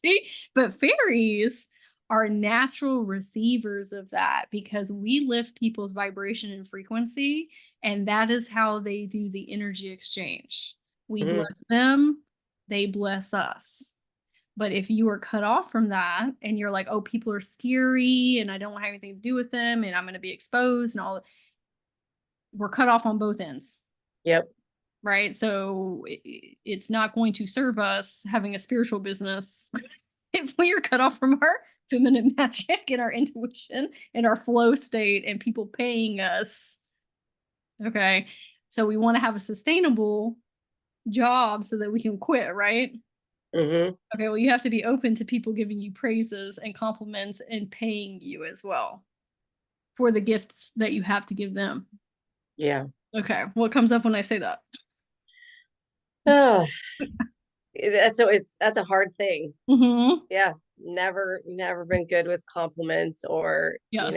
See, but fairies are natural receivers of that because we lift people's vibration and frequency, and that is how they do the energy exchange. We Mhm. bless them, they bless us. But if you are cut off from that and you're like, oh, people are scary and I don't want to have anything to do with them and I'm going to be exposed and all, we're cut off on both ends. Yep. Right. So it's not going to serve us having a spiritual business if we are cut off from our feminine magic and our intuition and our flow state and people paying us. Okay. So we want to have a sustainable job so that we can quit, right? Hmm. Okay, well, you have to be open to people giving you praises and compliments and paying you as well for the gifts that you have to give them. Yeah. Okay, what comes up when I say that? Oh, that's a hard thing. Mm-hmm. Yeah. Never been good with compliments or, Yes.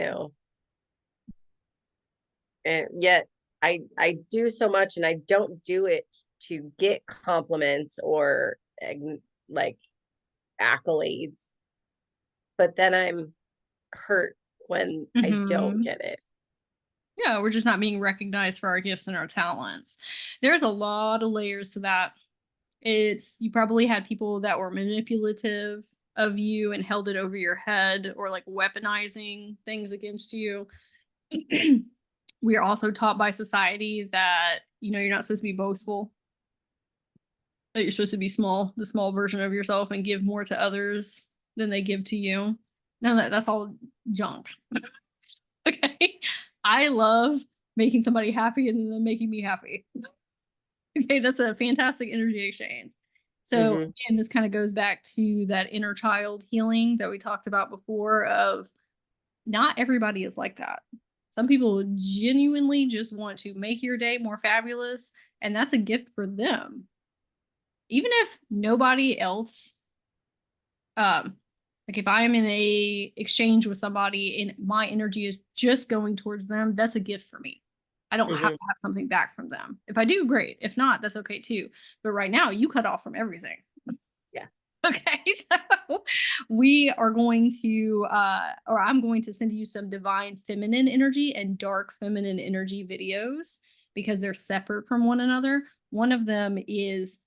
and yet I do so much and I don't do it to get compliments or like accolades, but then I'm hurt when I don't Mm-hmm. get it. Yeah, we're just not being recognized for our gifts and our talents. There's a lot of layers to that. It's you probably had people that were manipulative of you and held it over your head or like weaponizing things against you. We are also taught by society that, you know, you're not supposed to be boastful, that you're supposed to be small, the small version of yourself, and give more to others than they give to you. No, that's all junk. Okay. I love making somebody happy and then them making me happy. Okay, that's a fantastic energy exchange. So Hmm. again, this kind of goes back to that inner child healing that we talked about before of not everybody is like that. Some people genuinely just want to make your day more fabulous, and that's a gift for them. Even if nobody else, like if I am in a exchange with somebody and my energy is just going towards them, that's a gift for me. I don't have Hmm. to have something back from them. If I do, great. If not, that's okay too. But right now, you cut off from everything. Yeah. Okay, so we are going to, or I'm going to send you some divine feminine energy and dark feminine energy videos because they're separate from one another. One of them is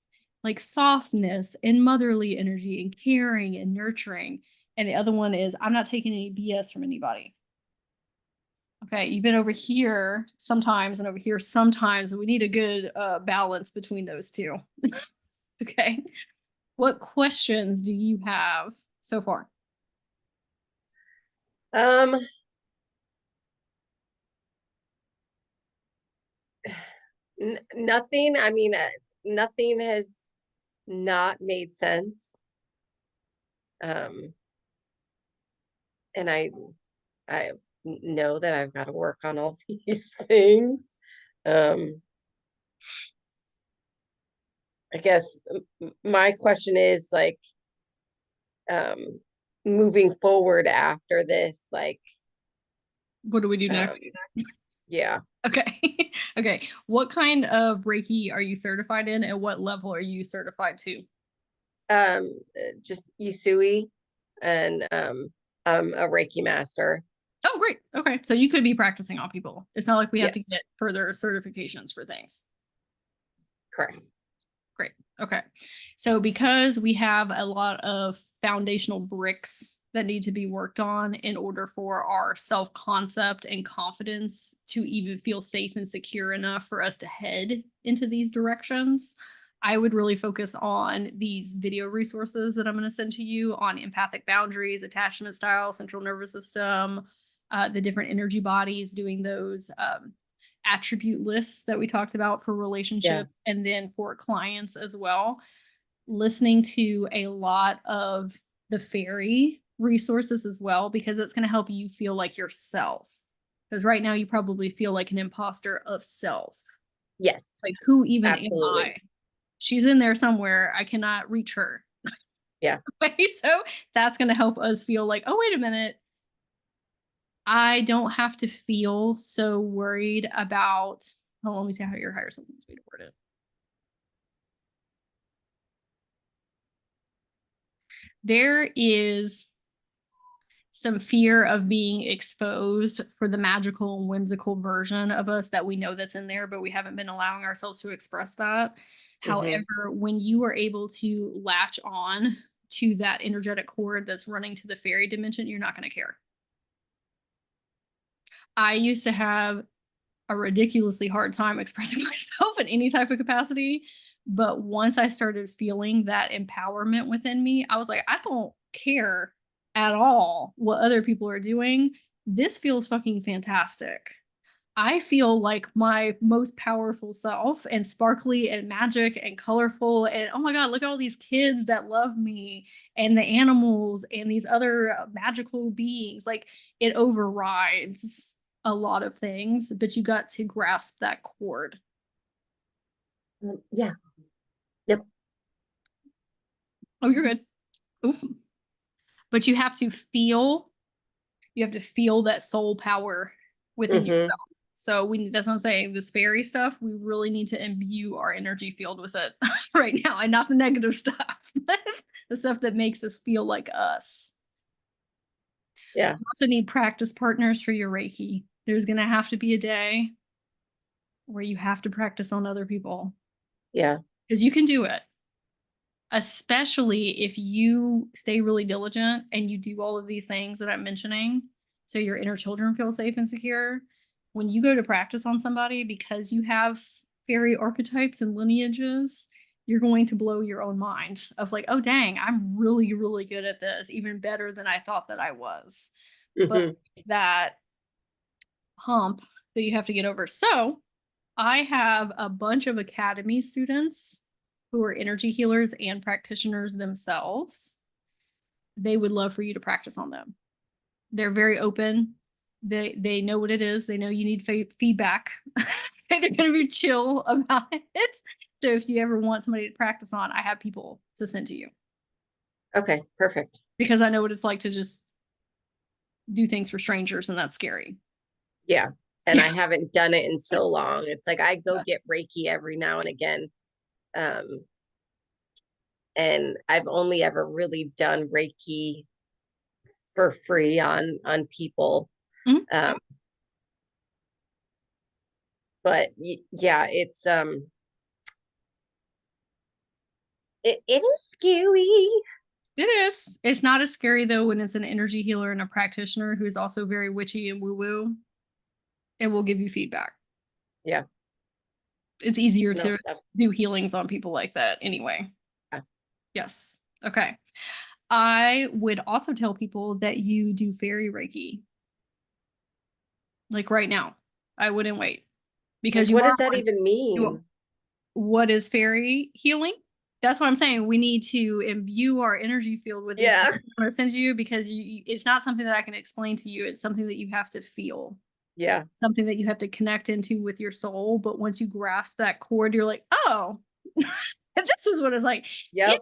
like softness and motherly energy and caring and nurturing. And the other one is I'm not taking any BS from anybody. Okay, you've been over here sometimes and over here sometimes, and we need a good balance between those two. Okay. What questions do you have so far? Um, nothing. I mean, nothing has not made sense. And I know that I've got to work on all these things. I guess my question is like, moving forward after this, like, What do we do next? Yeah. Okay. Okay. What kind of Reiki are you certified in, and what level are you certified to? Just Yusui, and I'm a Reiki master. Oh, great. Okay. So you could be practicing on people. It's not like we have to Yes, get further certifications for things. correct. Great. Okay. So because we have a lot of foundational bricks that need to be worked on in order for our self-concept and confidence to even feel safe and secure enough for us to head into these directions, I would really focus on these video resources that I'm going to send to you on empathic boundaries, attachment style, central nervous system, the different energy bodies, doing those attribute lists that we talked about for relationships and then for clients as well. Listening to a lot of the fairy resources as well, because it's going to help you feel like yourself. Because right now you probably feel like an imposter of self. Yes, Like, who even am absolutely. I? She's in there somewhere. I cannot reach her. Yeah. Right? So that's going to help us feel like, oh, wait a minute. I don't have to feel so worried about, oh, let me see how your higher self wants me to word it. There is some fear of being exposed for the magical and whimsical version of us that we know that's in there, but we haven't been allowing ourselves to express that. However, when you are able to latch on to that energetic cord that's running to the fairy dimension, you're not going to care. I used to have a ridiculously hard time expressing myself in any type of capacity. But once I started feeling that empowerment within me, I was like, I don't care at all what other people are doing. This feels fucking fantastic. I feel like my most powerful self and sparkly and magic and colorful. And oh my God, look at all these kids that love me and the animals and these other magical beings. Like it overrides a lot of things, but you got to grasp that chord. Yeah. Yep. Oh, you're good. Ooh. But you have to feel that soul power within yourself. So that's what I'm saying. This fairy stuff, we really need to imbue our energy field with it right now, and not the negative stuff, but the stuff that makes us feel like us. Yeah. You also need practice partners for your Reiki. There's going to have to be a day where you have to practice on other people. Yeah. Because you can do it, especially if you stay really diligent and you do all of these things that I'm mentioning. So your inner children feel safe and secure. When you go to practice on somebody, because you have fairy archetypes and lineages, you're going to blow your own mind of like, oh, dang, I'm really, really good at this, even better than I thought that I was. But that hump that you have to get over. So I have a bunch of academy students who are energy healers and practitioners themselves. They would love for you to practice on them. They're very open. They know what it is. They know you need feedback. They're going to be chill about it. So if you ever want somebody to practice on, I have people to send to you. Okay, perfect. Because I know what it's like to just do things for strangers, and that's scary. Yeah. And I haven't done it in so long. It's like I go get Reiki every now and again. And I've only ever really done Reiki for free on people. But yeah, it's It is scary. It is. It's not as scary though when it's an energy healer and a practitioner who's also very witchy and woo-woo. It will give you feedback. Yeah. It's easier No. to do healings on people like that anyway. Yeah. Yes. Okay. I would also tell people that you do fairy Reiki. Like right now. I wouldn't wait. Because Like, you what are does that even mean? what is fairy healing? That's what I'm saying. We need to imbue our energy field with these Yeah. things I'm going to send you because it's not something that I can explain to you. It's something that you have to feel. Yeah. Something that you have to connect into with your soul. But once you grasp that chord, you're like, oh, this is what it's like. Yep.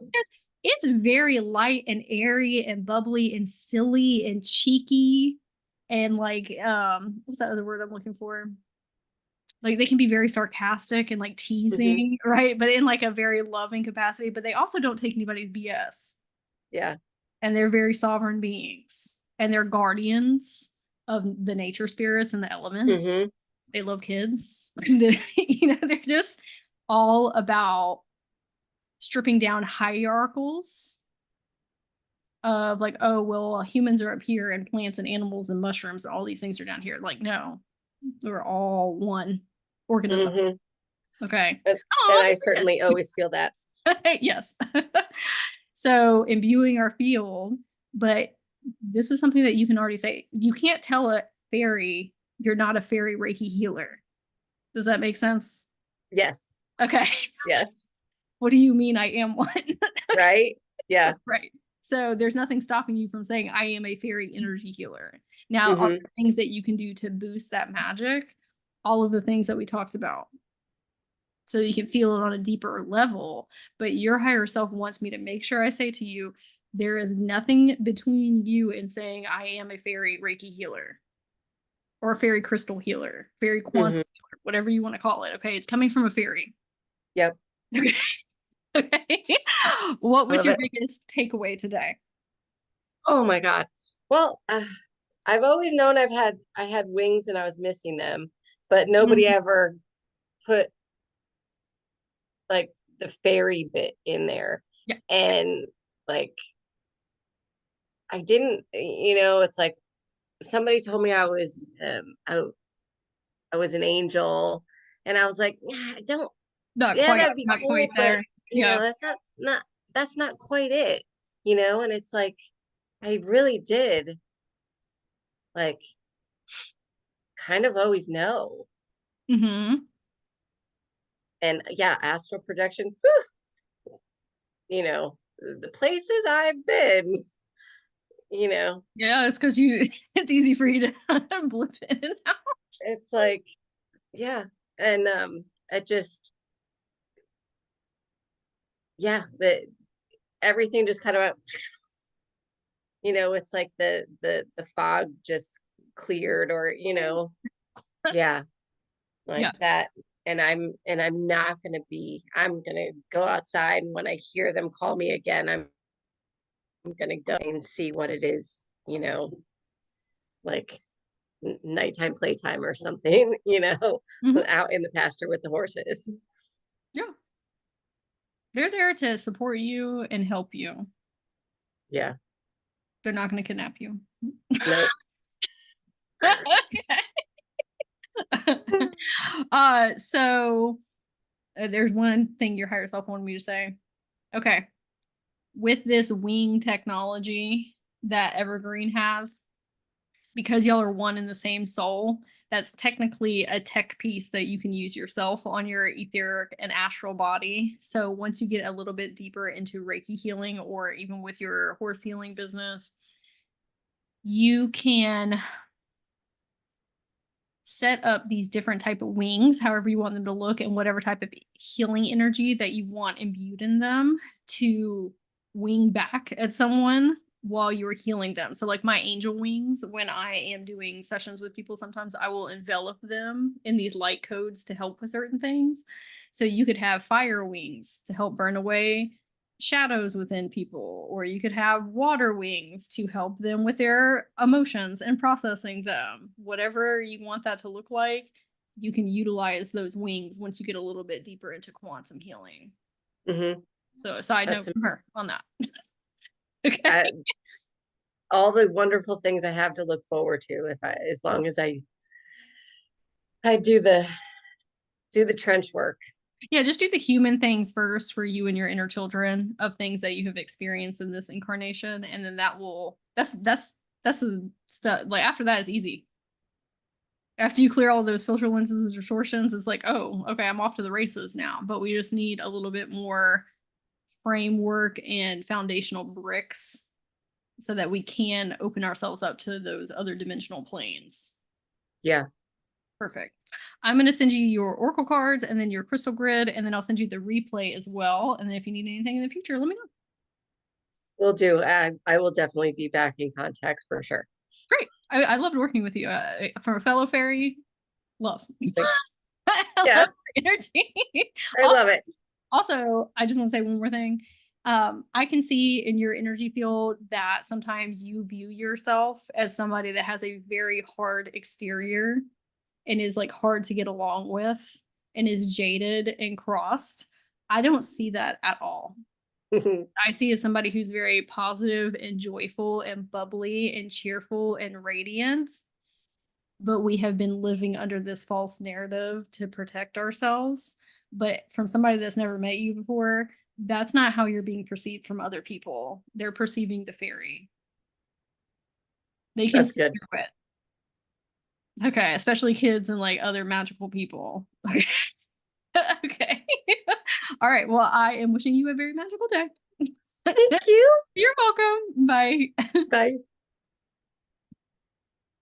It's very light and airy and bubbly and silly and cheeky and like what's that other word I'm looking for? Like they can be very sarcastic and like teasing, right? But in like a very loving capacity, but they also don't take anybody's BS. Yeah. And they're very sovereign beings and they're guardians of the nature spirits and the elements. They love kids. They're just all about stripping down hierarchals of like, oh, well, humans are up here and plants and animals and mushrooms and all these things are down here. Like, no, we're all one organism. Okay. And Oh, I certainly always feel that. yes. So imbuing our field, but this is something that you can already say. You can't tell a fairy you're not a fairy Reiki healer. Does that make sense? Yes. Okay. Yes. What do you mean I am one? Right? Yeah. Right. So there's nothing stopping you from saying I am a fairy energy healer. Now, all the things that you can do to boost that magic, all of the things that we talked about. So you can feel it on a deeper level. But your higher self wants me to make sure I say to you, there is nothing between you and saying I am a fairy Reiki healer or a fairy crystal healer, fairy quantum healer, whatever you want to call it. Okay. It's coming from a fairy. Yep. Okay. What was your biggest takeaway today? Oh my God. Well, I've always known I had wings and I was missing them, but nobody ever put like the fairy bit in there. Yeah. And like I didn't, it's like somebody told me I was I was an angel and I was like, yeah, Not yeah, quite, that'd be not cool, quite but there. Yeah. that's not quite it, and it's like I really did like kind of always know. And yeah, astral projection, the places I've been, Yeah, it's because it's easy for you to blip in and out. it's like, yeah. And it just, yeah, everything just kind of went, it's like the fog just cleared, or yeah, like Yes. that. And I'm not I'm gonna go outside, and when I hear them call me again, I'm gonna go and see what it is, like nighttime playtime or something, out in the pasture with the horses. Yeah. They're there to support you and help you. Yeah. They're not going to kidnap you. Nope. So there's one thing your higher self wanted me to say. Okay. With this wing technology that Evergreen has, because y'all are one in the same soul, that's technically a tech piece that you can use yourself on your etheric and astral body. So once you get a little bit deeper into Reiki healing or even with your horse healing business, you can set up these different type of wings, however you want them to look, and whatever type of healing energy that you want imbued in them to wing back at someone while you're healing them. So like my angel wings, when I am doing sessions with people, sometimes I will envelop them in these light codes to help with certain things. So you could have fire wings to help burn away shadows within people, or you could have water wings to help them with their emotions and processing them. Whatever you want that to look like, you can utilize those wings once you get a little bit deeper into quantum healing. So a side note That's from her on that. Okay. uh, all the wonderful things I have to look forward to as long as I do the trench work. Yeah, just do the human things first for you and your inner children of things that you have experienced in this incarnation, and then that's the stuff. Like after that is easy. After you clear all those filter lenses and distortions, it's like, oh, okay, I'm off to the races now. But we just need a little bit more framework and foundational bricks so that we can open ourselves up to those other dimensional planes. Yeah. Perfect. I'm going to send you your oracle cards and then your crystal grid, and then I'll send you the replay as well. And then if you need anything in the future, let me know. Will do. I will definitely be back in contact for sure. Great. I loved working with you. From a fellow fairy, love. I Yeah, love your energy. I love it. Also, I just want to say one more thing. I can see in your energy field that sometimes you view yourself as somebody that has a very hard exterior and is like hard to get along with and is jaded and crossed. I don't see that at all. I see as somebody who's very positive and joyful and bubbly and cheerful and radiant. But we have been living under this false narrative to protect ourselves. But from somebody that's never met you before, that's not how you're being perceived from other people. They're perceiving the fairy. They can That's see good. through it. Okay, especially kids and like other magical people. Okay. All right. Well, I am wishing you a very magical day. Thank you. You're welcome. Bye. Bye.